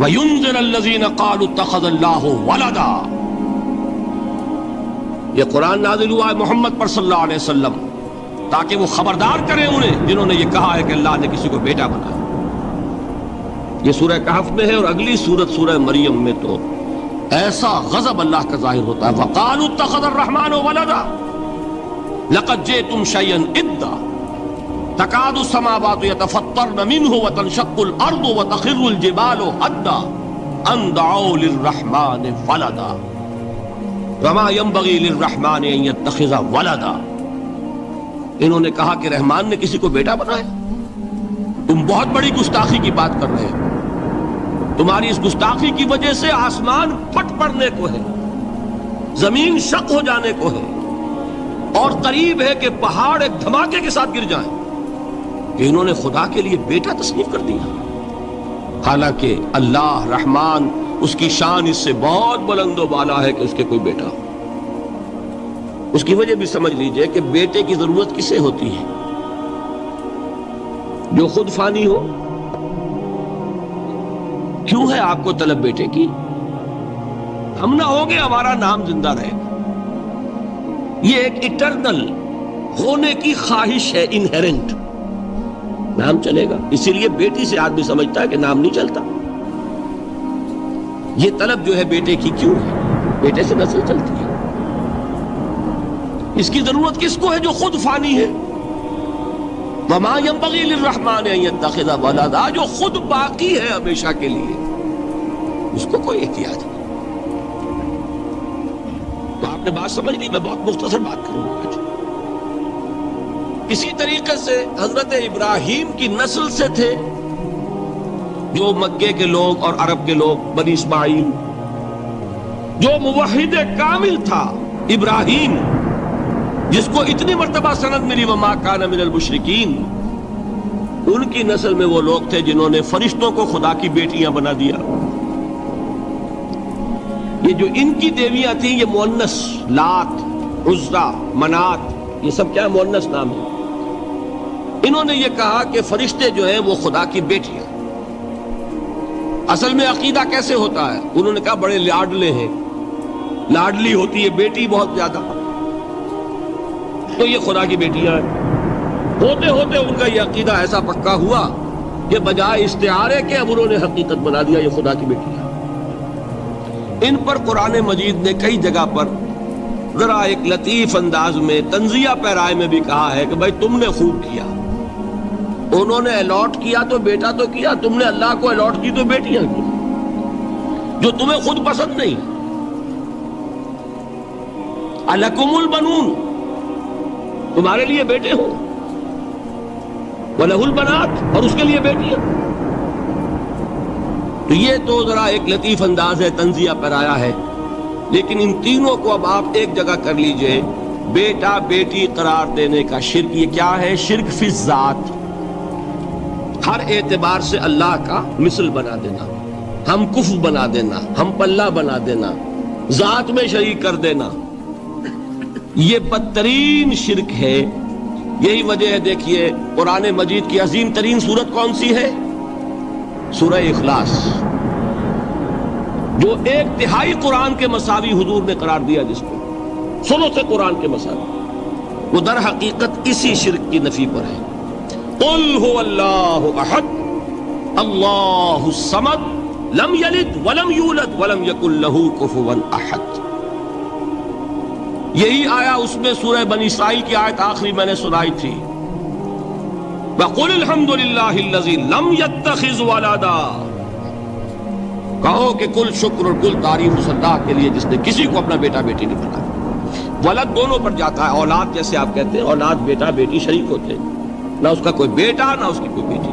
[SPEAKER 1] وَيُنذِرَ الَّذِينَ قَالُوا اتَّخَذَ اللَّهُ وَلَدًا. یہ قرآن نازل ہوا ہے محمد پر صلی اللہ علیہ وسلم تاکہ وہ خبردار کریں انہیں جنہوں نے یہ کہا ہے کہ اللہ نے کسی کو بیٹا بنایا. یہ سورہ کہف میں ہے، اور اگلی سورت سورہ مریم میں تو ایسا غضب اللہ کا ظاہر ہوتا ہے. وَقَالُوا اتَّخَذَ الرَّحْمَنُ وَلَدًا لَقَدْ جِئْتُمْ شَيْئًا إِدًّا تَكَادُ السَّمَاوَاتُ يَتَفَطَّرْنَ مِنْهُ وَتَنشَقُّ الْأَرْضُ وَتَخِرُّ الْجِبَالُ هَدًّا أَن دَعَوْا لِلرَّحْمَنِ وَلَدًا وَمَا يَنبَغِي لِلرَّحْمَنِ أَن يَتَّخِذَ وَلَدًا. انہوں نے کہا کہ رحمان نے کسی کو بیٹا بنایا. تم بہت بڑی گستاخی کی بات کر رہے ہو. تمہاری اس گستاخی کی وجہ سے آسمان پھٹ پڑنے کو ہے، زمین شق ہو جانے کو ہے، اور قریب ہے کہ پہاڑ ایک دھماکے کے ساتھ گر جائیں. کہ انہوں نے خدا کے لیے بیٹا تصنیف کر دیا، حالانکہ اللہ رحمان اس کی شان اس سے بہت بلند و بالا ہے کہ اس کے کوئی بیٹا ہو. اس کی وجہ بھی سمجھ لیجئے کہ بیٹے کی ضرورت کسے ہوتی ہے؟ جو خود فانی ہو. کیوں ہے آپ کو طلب بیٹے کی؟ ہم نہ ہوگے ہمارا نام زندہ رہے گا. یہ ایک ایٹرنل ہونے کی خواہش ہے، انہیرنٹ. نام چلے گا. اسی لیے بیٹی سے آدمی سمجھتا ہے کہ نام نہیں چلتا. یہ طلب جو ہے بیٹے کی کیوں ہے؟ بیٹے سے نسل چلتی ہے. اس کی ضرورت کس کو ہے؟ جو خود فانی ہے. وَمَا يَنبَغِي لِلرَّحْمَنِ أَن يَتَّخِذَ وَلَدًا. جو خود باقی ہے ہمیشہ کے لیے، اس کو کوئی احتیاج نہیں. تو آپ نے بات سمجھ لی. میں بہت مختصر بات کروں گا. اسی طریقے سے حضرت ابراہیم کی نسل سے تھے جو مکے کے لوگ اور عرب کے لوگ، بنی اسماعیل. جو موحد کامل تھا ابراہیم، جس کو اتنی مرتبہ سند ملی وما کان من المشرکین، ان کی نسل میں وہ لوگ تھے جنہوں نے فرشتوں کو خدا کی بیٹیاں بنا دیا. یہ جو ان کی دیویاں تھیں یہ مؤنث، لات، عزا، منات، یہ سب کیا مؤنث نام ہے. انہوں نے یہ کہا کہ فرشتے جو ہیں وہ خدا کی بیٹیاں. اصل میں عقیدہ کیسے ہوتا ہے؟ انہوں نے کہا بڑے لاڈلے ہیں، لاڈلی ہوتی ہے بیٹی بہت زیادہ، تو یہ خدا کی بیٹیاں ہیں. ہوتے ہوتے ان کا یہ عقیدہ ایسا پکا ہوا کہ بجائے استعارے کے اب انہوں نے حقیقت بنا دیا یہ خدا کی بیٹیاں. ان پر قرآن مجید نے کئی جگہ پر ذرا ایک لطیف انداز میں تنزیہ پیرائے میں بھی کہا ہے کہ بھائی تم نے خوب کیا. انہوں نے الاٹ کیا تو بیٹا تو کیا، تم نے اللہ کو الاٹ کی تو بیٹیاں کی جو تمہیں خود پسند نہیں. الکم البنون، تمہارے لیے بیٹے ہوں، وَلَهُ الْبَنَاتُ، اور اس کے لیے بیٹیاں. تو یہ تو ذرا ایک لطیف انداز ہے، تنزیہ پیرایا ہے. لیکن ان تینوں کو اب آپ ایک جگہ کر لیجئے بیٹا بیٹی قرار دینے کا شرک، یہ کیا ہے؟ شرک فی الذات، ہر اعتبار سے اللہ کا مثل بنا دینا، ہم کف بنا دینا، ہم پلہ بنا دینا، ذات میں شریک کر دینا، یہ بدترین شرک ہے۔ یہی وجہ ہے، دیکھیے قرآن مجید کی عظیم ترین سورت کون سی ہے؟ سورہ اخلاص، جو 1/3 قرآن کے مساوی حضور نے قرار دیا، جس کو ثلث قرآن کے مساوی، وہ در حقیقت اسی شرک کی نفی پر ہے۔ قل هو اللہ احد اللہ الصمد لم یلد ولم یولد ولم یکن لہ کفوا احد۔ یہی آیا اس میں سورہ بنی اسرائیل کی آیت آخری میں نے سنائی تھی، وَقُلِ الْحَمْدُ لِلَّهِ الَّذِي لَمْ يَتَّخِذْ وَلَدًا، کہو کہ کل شکر اور کل تعریف اس اللہ کے لیے جس نے کسی کو اپنا بیٹا بیٹی نہیں بنایا۔ ولد دونوں پر جاتا ہے، اولاد جیسے آپ کہتے ہیں، اولاد بیٹا بیٹی شریک ہوتے ہیں، نہ اس کا کوئی بیٹا نہ اس کی کوئی بیٹی،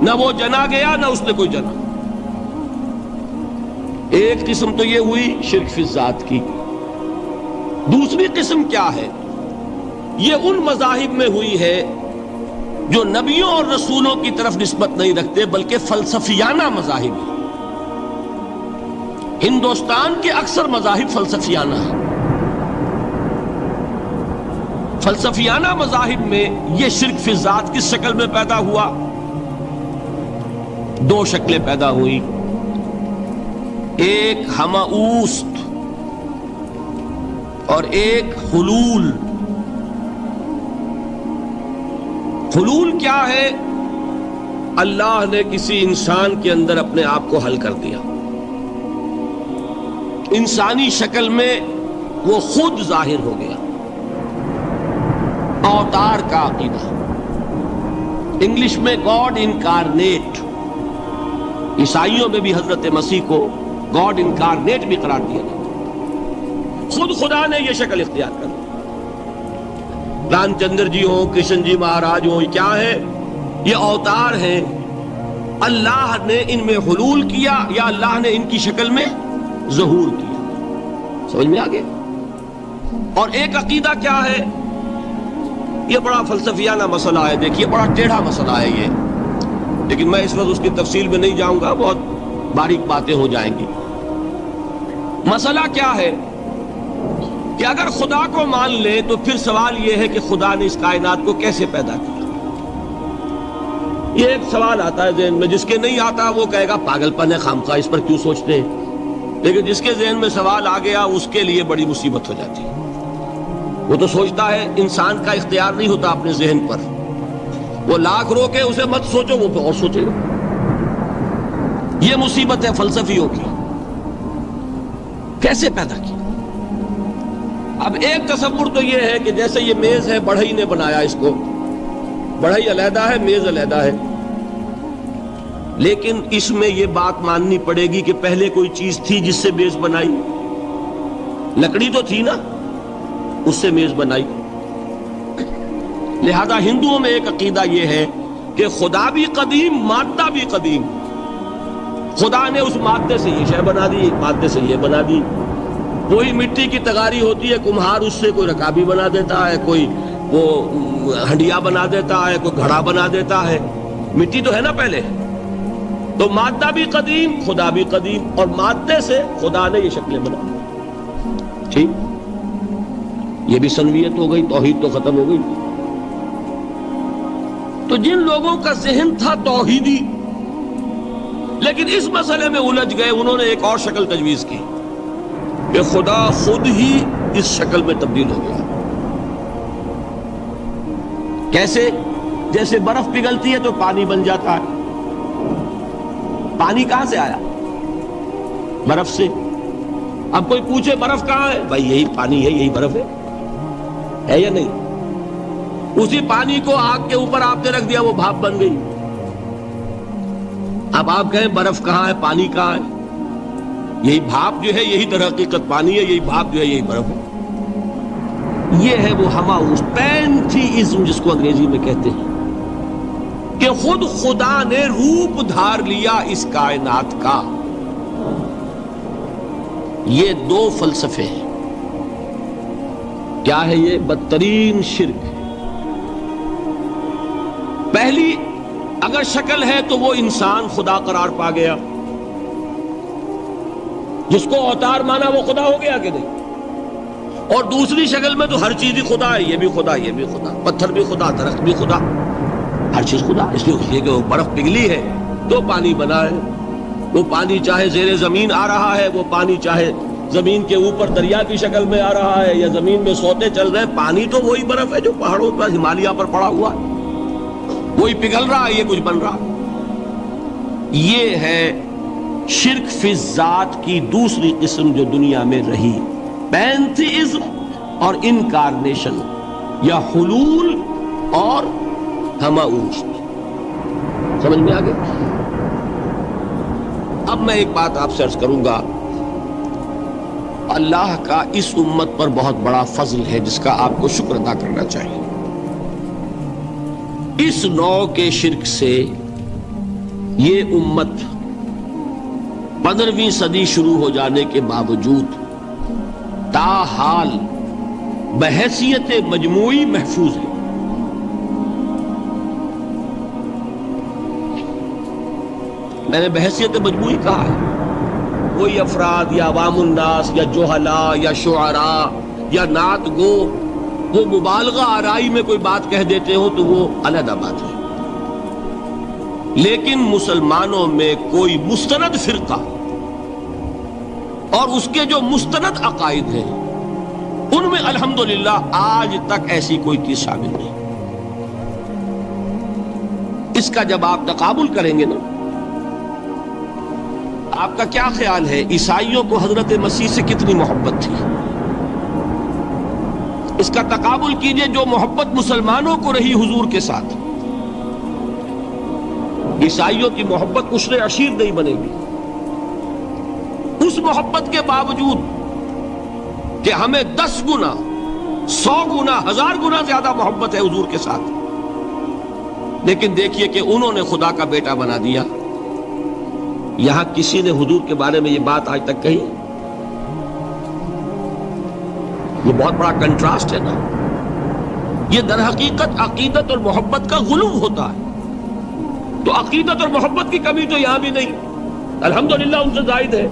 [SPEAKER 1] نہ وہ جنا گیا نہ اس نے کوئی جنا۔ ایک قسم تو یہ ہوئی شرک فی الذات کی۔ دوسری قسم کیا ہے؟ یہ ان مذاہب میں ہوئی ہے جو نبیوں اور رسولوں کی طرف نسبت نہیں رکھتے بلکہ فلسفیانہ مذاہب ہیں۔ ہندوستان کے اکثر مذاہب فلسفیانہ ہیں۔ فلسفیانہ مذاہب میں یہ شرک فی الذات کس شکل میں پیدا ہوا؟ 2 شکلیں پیدا ہوئی، ایک ہماؤست اور ایک حلول۔ حلول کیا ہے؟ اللہ نے کسی انسان کے اندر اپنے آپ کو حل کر دیا، انسانی شکل میں وہ خود ظاہر ہو گیا، اوتار کا عقیدہ، انگلش میں گاڈ انکارنیٹ، عیسائیوں میں بھی حضرت مسیح کو گاڈ انکارنیٹ بھی قرار دیا گیا، خود خدا نے یہ شکل اختیار کر لی۔ رام چندر جی ہوں، کرشن جی مہاراج ہوں، یہ کیا ہے؟ یہ اوتار ہیں، اللہ نے ان میں حلول کیا یا اللہ نے ان کی شکل میں ظہور کیا۔ سمجھ میں آگے؟ اور ایک عقیدہ کیا ہے؟ یہ بڑا فلسفیانہ مسئلہ ہے، دیکھیے بڑا ٹیڑھا مسئلہ ہے یہ، لیکن میں اس وقت اس کی تفصیل میں نہیں جاؤں گا، بہت باریک باتیں ہو جائیں گی۔ مسئلہ کیا ہے کہ اگر خدا کو مان لے تو پھر سوال یہ ہے کہ خدا نے اس کائنات کو کیسے پیدا کیا؟ یہ ایک سوال آتا ہے ذہن میں، جس کے نہیں آتا وہ کہے گا پاگل پن ہے، خامخواہ اس پر کیوں سوچتے ہیں، لیکن جس کے ذہن میں سوال آ گیا اس کے لیے بڑی مصیبت ہو جاتی ہے۔ وہ تو سوچتا ہے، انسان کا اختیار نہیں ہوتا اپنے ذہن پر، وہ لاکھ روکے اسے مت سوچو، وہ اور سوچے گا۔ یہ مصیبت ہے فلسفیوں کی، کیسے پیدا کی؟ اب ایک تصور تو یہ ہے کہ جیسے یہ میز ہے، بڑھئی نے بنایا اس کو، بڑھئی علیحدہ ہے، میز علیحدہ ہے، لیکن اس میں یہ بات ماننی پڑے گی کہ پہلے کوئی چیز تھی جس سے میز بنائی، لکڑی تو تھی نا، اس سے میز بنائی۔ لہذا ہندوؤں میں ایک عقیدہ یہ ہے کہ خدا بھی قدیم، مادہ بھی قدیم، خدا نے اس مادے سے یہ شے بنا دی، ایک مادے سے یہ بنا دی۔ کوئی مٹی کی تغاری ہوتی ہے، کمہار اس سے کوئی رکابی بنا دیتا ہے، کوئی وہ ہنڈیا بنا دیتا ہے، کوئی گھڑا بنا دیتا ہے، مٹی تو ہے نا پہلے۔ تو مادہ بھی قدیم، خدا بھی قدیم، اور مادے سے خدا نے یہ شکلیں بنا دی۔ ٹھیک، یہ بھی سنویت ہو گئی، توحید تو ختم ہو گئی۔ تو جن لوگوں کا ذہن تھا توحیدی لیکن اس مسئلے میں الجھ گئے، انہوں نے ایک اور شکل تجویز کی کہ خدا خود ہی اس شکل میں تبدیل ہو گیا۔ کیسے؟ جیسے برف پگھلتی ہے تو پانی بن جاتا ہے۔ پانی کہاں سے آیا؟ برف سے۔ اب کوئی پوچھے برف کہاں ہے؟ بھائی یہی پانی ہے، یہی برف ہے یا نہیں؟ اسی پانی کو آگ کے اوپر آپ نے رکھ دیا، وہ بھاپ بن گئی۔ اب آپ کہیں برف کہاں ہے، پانی کہاں ہے؟ یہی بھاپ جو ہے یہی در حقیقت پانی ہے، یہی بھاپ جو ہے یہی برف ہے۔ یہ ہے وہ ہماؤس پینتھیزم جس کو انگریزی میں کہتے ہیں، کہ خود خدا نے روپ دھار لیا اس کائنات کا۔ یہ 2 فلسفے ہیں۔ کیا ہے یہ؟ بدترین شرک ہے۔ پہلی اگر شکل ہے تو وہ انسان خدا قرار پا گیا، جس کو اوتار مانا وہ خدا ہو گیا کہ نہیں؟ اور دوسری شکل میں تو ہر چیز ہی خدا ہے، یہ بھی خدا، یہ بھی خدا، پتھر بھی خدا، درخت بھی خدا، ہر چیز خدا۔ اس لیے کہ وہ برف پگھلی ہے تو پانی بنا ہے، وہ پانی چاہے زیر زمین آ رہا ہے، وہ پانی چاہے زمین کے اوپر دریا کی شکل میں آ رہا ہے یا زمین میں سوتے چل رہے ہیں، پانی تو وہی برف ہے جو پہاڑوں پر ہمالیہ پر پڑا ہوا ہے، وہی پگھل رہا ہے، یہ کچھ بن رہا ہے۔ یہ ہے شرک فی الذات کی دوسری قسم جو دنیا میں رہی، پینتھیزم اور انکارنیشن، یا حلول اور ہماؤست۔ سمجھ میں آگے؟ اب میں ایک بات آپ سے عرض کروں گا، اللہ کا اس امت پر بہت بڑا فضل ہے جس کا آپ کو شکر ادا کرنا چاہیے۔ اس نوع کے شرک سے یہ امت 15ویں صدی شروع ہو جانے کے باوجود تاحال بحیثیت مجموعی محفوظ ہے۔ میں نے بحیثیت مجموعی کہا ہے، کوئی افراد یا عوام الناس یا جوہلاء یا شعراء یا نعت گو وہ مبالغہ آرائی میں کوئی بات کہہ دیتے ہو تو وہ علیحدہ بات ہے، لیکن مسلمانوں میں کوئی مستند فرقہ اور اس کے جو مستند عقائد ہیں ان میں الحمدللہ آج تک ایسی کوئی چیز شامل نہیں۔ اس کا جب آپ تقابل کریں گے نا، آپ کا کیا خیال ہے عیسائیوں کو حضرت مسیح سے کتنی محبت تھی؟ اس کا تقابل کیجئے جو محبت مسلمانوں کو رہی حضور کے ساتھ۔ عیسائیوں کی محبت عشر عشیر نہیں بنے گی، اس محبت کے باوجود کہ ہمیں 10 گنا 100 گنا 1000 گنا زیادہ محبت ہے حضور کے ساتھ، لیکن دیکھیے کہ انہوں نے خدا کا بیٹا بنا دیا۔ یہاں کسی نے حضور کے بارے میں یہ بات آج تک کہی؟ یہ بہت بڑا کنٹراسٹ ہے نا۔ یہ در حقیقت عقیدت اور محبت کا غلو ہوتا ہے، تو عقیدت اور محبت کی کمی تو یہاں بھی نہیں، الحمدللہ ان سے زائد ہے،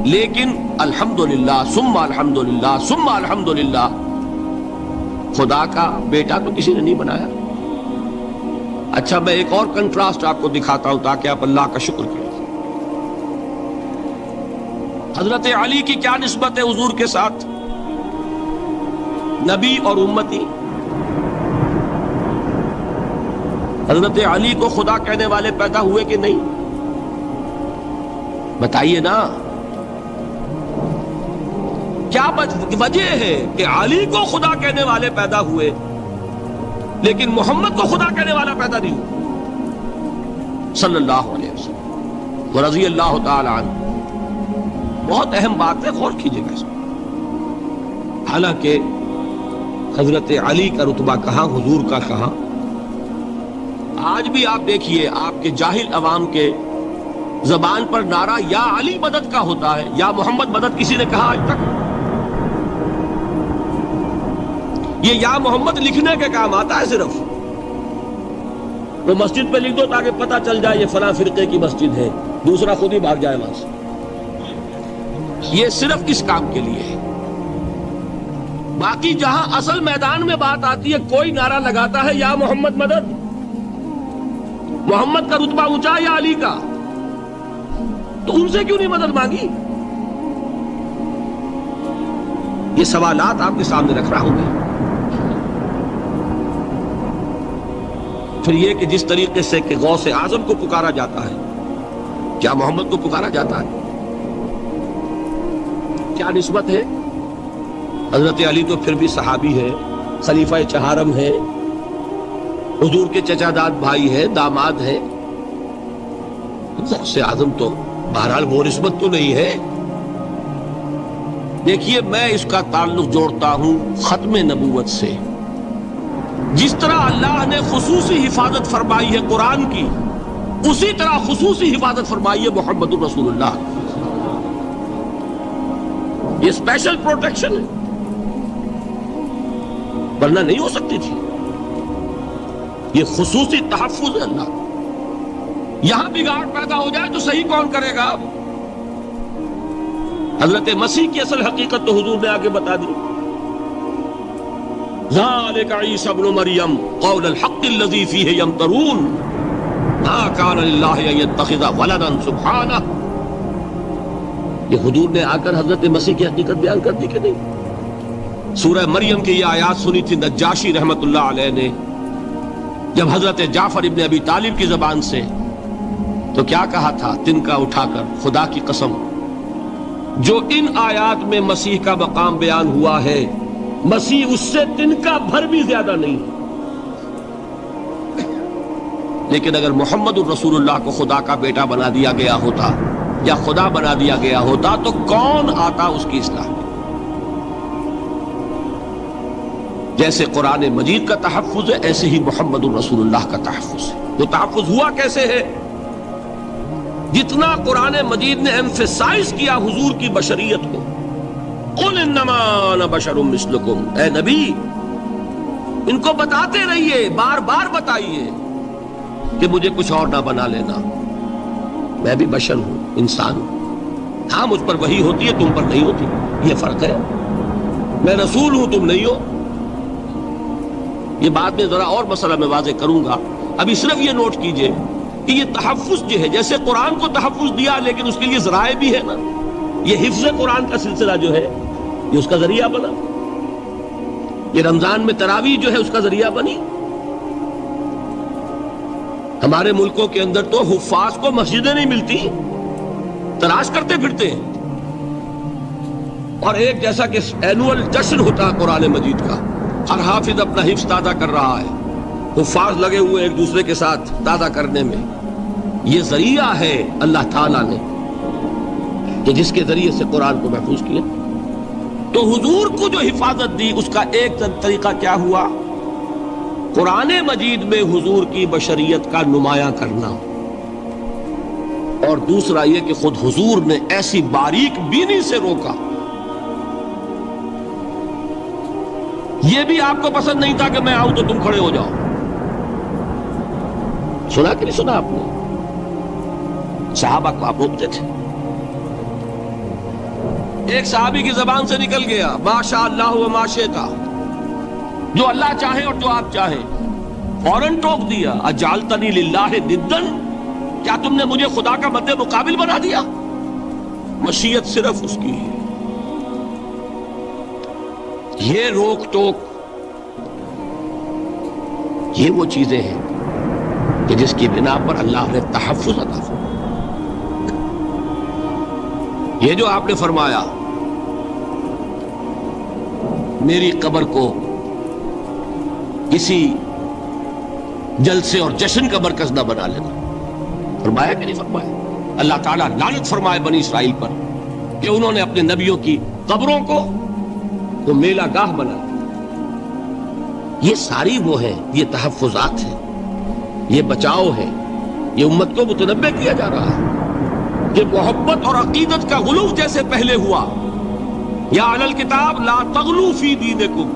[SPEAKER 1] لیکن الحمدللہ ثم الحمدللہ ثم الحمدللہ خدا کا بیٹا تو کسی نے نہیں بنایا۔ اچھا میں ایک اور کنٹراسٹ آپ کو دکھاتا ہوں تاکہ آپ اللہ کا شکر کریں۔ حضرت علی کی کیا نسبت ہے حضور کے ساتھ؟ نبی اور امتی۔ حضرت علی کو خدا کہنے والے پیدا ہوئے کہ نہیں؟ بتائیے نا، کیا وجہ ہے کہ علی کو خدا کہنے والے پیدا ہوئے لیکن محمد کو خدا کہنے والا پیدا نہیں ہوا صلی اللہ علیہ وسلم ورضی اللہ تعالی عنہ؟ بہت اہم بات ہے، غور کیجئے گا اس میں۔ حالانکہ حضرت علی کا رتبہ کہاں، حضور کا کہاں؟ آج بھی آپ دیکھیے آپ کے جاہل عوام کے زبان پر نعرہ یا علی مدد کا ہوتا ہے، یا محمد مدد کسی نے کہا آج تک؟ یہ یا محمد لکھنے کے کام آتا ہے صرف، وہ مسجد پہ لکھ دو تاکہ پتہ چل جائے یہ فلاں فرقے کی مسجد ہے، دوسرا خود ہی بھاگ جائے وہاں سے۔ یہ صرف اس کام کے لیے ہے، باقی جہاں اصل میدان میں بات آتی ہے کوئی نعرہ لگاتا ہے یا محمد مدد، محمد کا رتبہ اونچا یا علی کا، تو ان سے کیوں نہیں مدد مانگی؟ یہ سوالات آپ کے سامنے رکھ رہا ہوں میں۔ پھر یہ کہ جس طریقے سے کہ غوث اعظم کو پکارا جاتا ہے، کیا محمد کو پکارا جاتا ہے؟ کیا نسبت ہے؟ حضرت علی تو پھر بھی صحابی ہے، خلیفہ چہارم ہے، حضور کے چچا داد بھائی ہے، داماد ہے۔ غوث اعظم تو بہرحال وہ نسبت تو نہیں ہے۔ دیکھیے میں اس کا تعلق جوڑتا ہوں ختم نبوت سے۔ جس طرح اللہ نے خصوصی حفاظت فرمائی ہے قرآن کی، اسی طرح خصوصی حفاظت فرمائی ہے محمد رسول اللہ۔ یہ اسپیشل پروٹیکشن ہے۔ ورنہ نہیں ہو سکتی تھی. یہ خصوصی تحفظ ہے اللہ. یہاں بگاڑ پیدا ہو جائے تو صحیح کون کرے گا؟ اب حضرت مسیح کی اصل حقیقت تو حضور نے آگے بتا دی. ذالک عیسی ابن مریم قول الحق الذی فیہ یمترون ما کان للہ ان یتخذ ولدا سبحانہ. یہ حضور نے آ کر حضرت مسیح کی حقیقت بیان کر دی کہ نہیں؟ سورہ مریم کی یہ آیات سنی تھی نجاشی رحمت اللہ علیہ نے جب حضرت جعفر ابن ابی طالب کی زبان سے، تو کیا کہا تھا تنکا اٹھا کر، خدا کی قسم جو ان آیات میں مسیح کا مقام بیان ہوا ہے، مسیح اس سے تنکا بھر بھی زیادہ نہیں. لیکن اگر محمد الرسول اللہ کو خدا کا بیٹا بنا دیا گیا ہوتا یا خدا بنا دیا گیا ہوتا تو کون آتا اس کی اصلاح میں؟ جیسے قرآن مجید کا تحفظ ہے ایسے ہی محمد الرسول اللہ کا تحفظ ہے. وہ تحفظ ہوا کیسے ہے؟ جتنا قرآن مجید نے ایمفیسائز کیا حضور کی بشریت کو، قل انما انا بشر مثلکم، اے نبی ان کو بتاتے رہیے، بار بار بتائیے کہ مجھے کچھ اور نہ بنا لینا، میں بھی بشر ہوں، انسان ہوں. ہاں مجھ پر وحی ہوتی ہے، تم پر نہیں ہوتی، یہ فرق ہے. میں رسول ہوں، تم نہیں ہو. یہ بات میں ذرا اور مسئلہ میں واضح کروں گا. ابھی صرف یہ نوٹ کیجئے کہ یہ تحفظ جو ہے، جیسے قرآن کو تحفظ دیا لیکن اس کے لیے ذرائع بھی ہے نا. یہ حفظ قرآن کا سلسلہ جو ہے یہ اس کا ذریعہ بنا. یہ رمضان میں تراویح جو ہے اس کا ذریعہ بنی. ہمارے ملکوں کے اندر تو حفاظ کو مسجدیں نہیں ملتی، تلاش کرتے پھرتے ہیں. اور ایک جیسا کہ اینول جشن ہوتا ہے قرآن مجید کا، ہر حافظ اپنا حفظ تازہ کر رہا ہے، حفاظ لگے ہوئے ایک دوسرے کے ساتھ تازہ کرنے میں. یہ ذریعہ ہے اللہ تعالیٰ نے کہ جس کے ذریعے سے قرآن کو محفوظ کیا. تو حضور کو جو حفاظت دی اس کا ایک طریقہ کیا ہوا؟ قرآن مجید میں حضور کی بشریت کا نمایاں کرنا، اور دوسرا یہ کہ خود حضور نے ایسی باریک بینی سے روکا. یہ بھی آپ کو پسند نہیں تھا کہ میں آؤں تو تم کھڑے ہو جاؤ. سنا کہ نہیں سنا آپ نے؟ صحابہ کو آپ روکتے تھے. ایک صحابی کی زبان سے نکل گیا ما شاء اللہ و ما شئت، جو اللہ چاہے اور جو آپ چاہیں. فوراً ٹوک دیا اجعلتنی للہ ندا، کیا تم نے مجھے خدا کا مد مقابل بنا دیا؟ مشیت صرف اس کی ہے. یہ روک ٹوک، یہ وہ چیزیں ہیں کہ جس کی بنا پر اللہ نے تحفظ عطا فرمایا. یہ جو آپ نے فرمایا میری قبر کو کسی جلسے اور جشن کا مرکز نہ بنا لینا، فرمایا کہ نہیں فرمایا؟ اللہ تعالیٰ لعنت فرمائے بنی اسرائیل پر کہ انہوں نے اپنے نبیوں کی قبروں کو وہ میلہ گاہ بنا. یہ ساری وہ ہے، یہ تحفظات ہیں، یہ بچاؤ ہے. یہ امت کو متنبہ کیا جا رہا ہے کہ محبت اور عقیدت کا غلو جیسے پہلے ہوا، یا اہل الکتاب لا تغلو فی دینکم،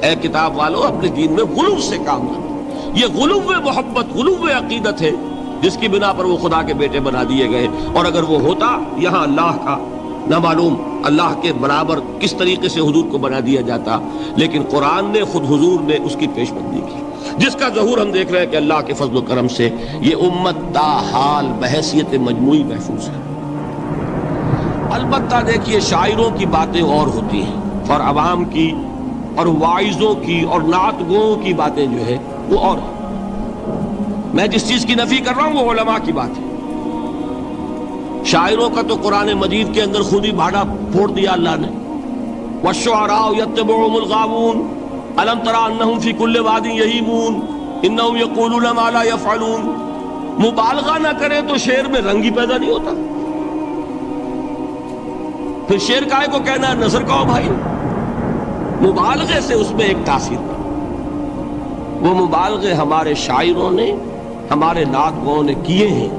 [SPEAKER 1] اے کتاب والو اپنے دین میں غلو سے کام کرو. یہ غلو محبت، غلو عقیدت ہے جس کی بنا پر وہ خدا کے بیٹے بنا دیے گئے. اور اگر وہ ہوتا یہاں اللہ کا نہ معلوم اللہ کے برابر کس طریقے سے حضور کو بنا دیا جاتا. لیکن قرآن نے خود حضور نے اس کی پیش بندی کی، جس کا ظہور ہم دیکھ رہے ہیں کہ اللہ کے فضل و کرم سے یہ امت تا حال بحیثیت مجموعی محفوظ ہے. البتہ دیکھیے شاعروں کی باتیں اور ہوتی ہیں، اور عوام کی اور واعظوں کی اور نعت گوؤں کی باتیں جو ہے وہ اور ہیں. میں جس چیز کی نفی کر رہا ہوں وہ علماء کی بات ہے. شاعروں کا تو قرآن مجید کے اندر خود ہی بھاڑا پھوڑ دیا اللہ نے. والشعراء یتبعهم الغاوون الم تر انہم فی کل واد یہیمون انہم یقولون ما لا یفعلون. مبالغہ نہ کرے تو شعر میں رنگ ہی پیدا نہیں ہوتا. پھر شعر کائے کو کہنا ہے نظر کہو بھائی. مبالغے سے اس میں ایک تاثیر، وہ مبالغے ہمارے شاعروں نے ہمارے نعت گوؤں نے کیے ہیں،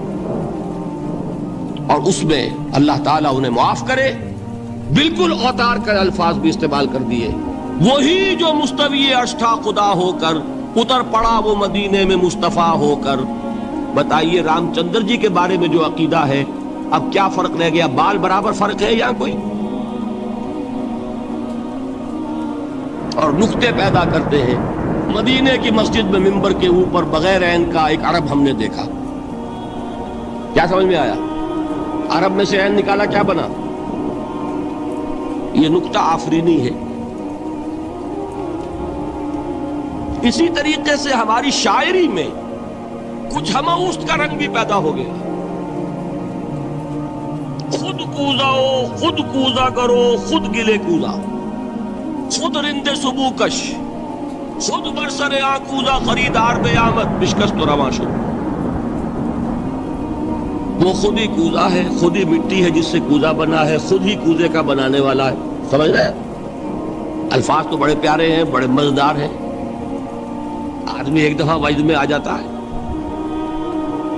[SPEAKER 1] اور اس میں اللہ تعالیٰ انہیں معاف کرے بالکل اوتار کر الفاظ بھی استعمال کر دیے وہی جو مستوی عرش تھا خدا ہو کر، اتر پڑا وہ مدینے میں مصطفیٰ ہو کر۔ بتائیے رام چندر جی کے بارے میں جو عقیدہ ہے، اب کیا فرق رہ گیا؟ بال برابر فرق ہے یا کوئی؟ اور نقطے پیدا کرتے ہیں۔ مدینے کی مسجد میں ممبر کے اوپر بغیر عین کا ایک عرب ہم نے دیکھا، کیا سمجھ میں آیا؟ عرب میں سے عین نکالا، کیا بنا؟ یہ نقطہ آفرینی ہے۔ اسی طریقے سے ہماری شاعری میں کچھ ہماؤست کا رنگ بھی پیدا ہو گیا۔ خود کوزاؤ، خود کوزا کرو، خود گلے کوزا، خود رند صبو کش، خود برسر آکوزا خریدار بے آمد بشکست و رواں شد۔ وہ خود ہی کوزا ہے، خود ہی مٹی ہے جس سے کوزا بنا ہے، خود ہی کوزے کا بنانے والا ہے۔ سمجھ رہے ہیں؟ الفاظ تو بڑے پیارے ہیں، بڑے مزیدار ہیں، آدمی ایک دفعہ وجد میں آ جاتا ہے،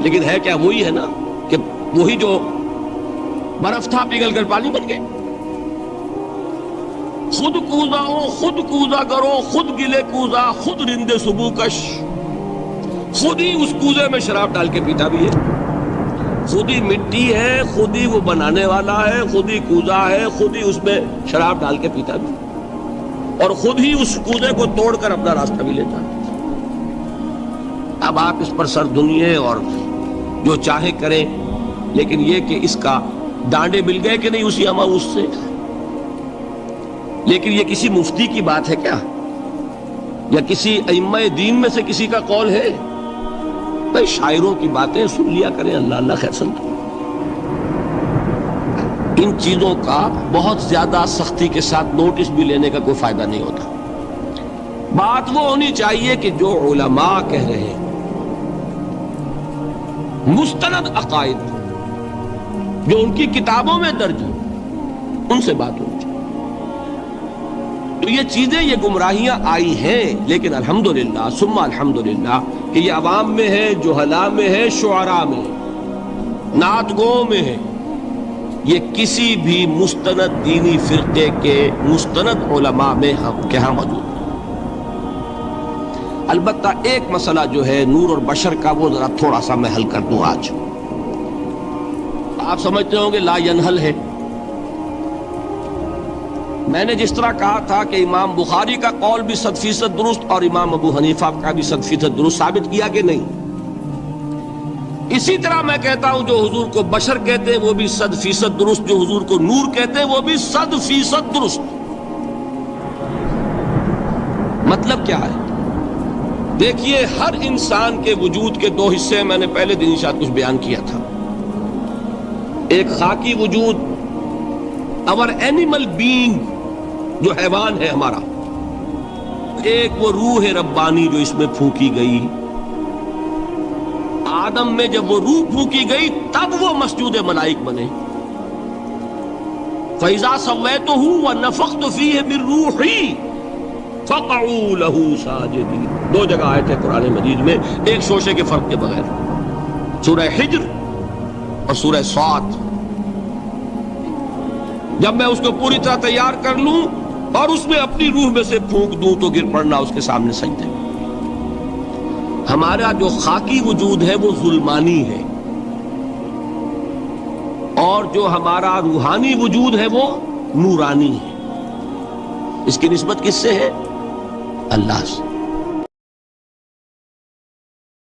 [SPEAKER 1] لیکن ہے کیا؟ وہی ہے نا کہ وہی جو برف تھا پگھل کر پانی بن گئے۔ خود کوزا ہو، خود کوزا کرو، خود گلے کوزا، خود رند صبو کش، خود ہی اس کوزے میں شراب ڈال کے پیتا بھی ہے، خود ہی مٹی ہے، خود ہی وہ بنانے والا ہے، خود ہی کوزا ہے، خود ہی اس میں شراب ڈال کے پیتا بھی، اور خود ہی اس کوزے کو توڑ کر اپنا راستہ بھی لیتا ہے۔ اب آپ اس پر سر دھنیے اور جو چاہے کریں، لیکن یہ کہ اس کا ڈانڈے مل گئے کہ نہیں اسی ہماؤست سے؟ لیکن یہ کسی مفتی کی بات ہے کیا؟ یا کسی ائمہ دین میں سے کسی کا قول ہے؟ بھائی شاعروں کی باتیں سن لیا کریں، اللہ اللہ خیر سن۔ ان چیزوں کا بہت زیادہ سختی کے ساتھ نوٹس بھی لینے کا کوئی فائدہ نہیں ہوتا۔ بات وہ ہونی چاہیے کہ جو علماء کہہ رہے ہیں، مستند عقائد جو ان کی کتابوں میں درج ہیں، ان سے بات ہونی چاہیے۔ تو یہ چیزیں، یہ گمراہیاں آئی ہیں، لیکن الحمدللہ ثم الحمدللہ کہ یہ عوام میں ہے، جہلاء میں ہے، شعراء میں ہے، نعت گوؤں میں ہے، یہ کسی بھی مستند دینی فرقے کے مستند علماء میں کے ہاں موجود ہے۔ البتہ ایک مسئلہ جو ہے نور اور بشر کا، وہ ذرا تھوڑا سا میں حل کر دوں آج۔ آپ سمجھتے ہوں گے لا ینحل ہے۔ میں نے جس طرح کہا تھا کہ امام بخاری کا قول بھی 100% درست اور امام ابو حنیفہ کا بھی 100% درست ثابت کیا کہ نہیں، اسی طرح میں کہتا ہوں جو حضور کو بشر کہتے ہیں وہ بھی 100% درست، جو حضور کو نور کہتے ہیں وہ بھی 100% درست۔ مطلب کیا ہے؟ دیکھیے ہر انسان کے وجود کے دو حصے میں نے پہلے دن شاید کچھ بیان کیا تھا۔ ایک خاکی وجود، اور اینیمل بینگ جو حیوان ہے ہمارا، ایک وہ روح ربانی جو اس میں پھونکی گئی۔ آدم میں جب وہ روح پھونکی گئی تب وہ مسجود ملائک بنے۔ فَإِذَا سَوَّيْتُهُ وَنَفَخْتُ فِيهِ مِن رُّوحِي فَقَعُوا لَهُ سَاجِدِينَ۔ دو جگہ آئے تھے قرآن مجید میں، ایک شوشے کے فرق کے بغیر، سورہ حجر اور سورہ صاد۔ جب میں اس کو پوری طرح تیار کر لوں اور اس میں اپنی روح میں سے پھونک دوں تو گر پڑنا اس کے سامنے سجدے۔ ہمارا جو خاکی وجود ہے وہ ظلمانی ہے، اور جو ہمارا روحانی وجود ہے وہ نورانی ہے۔ اس کی نسبت کس سے ہے؟ اللہ سے۔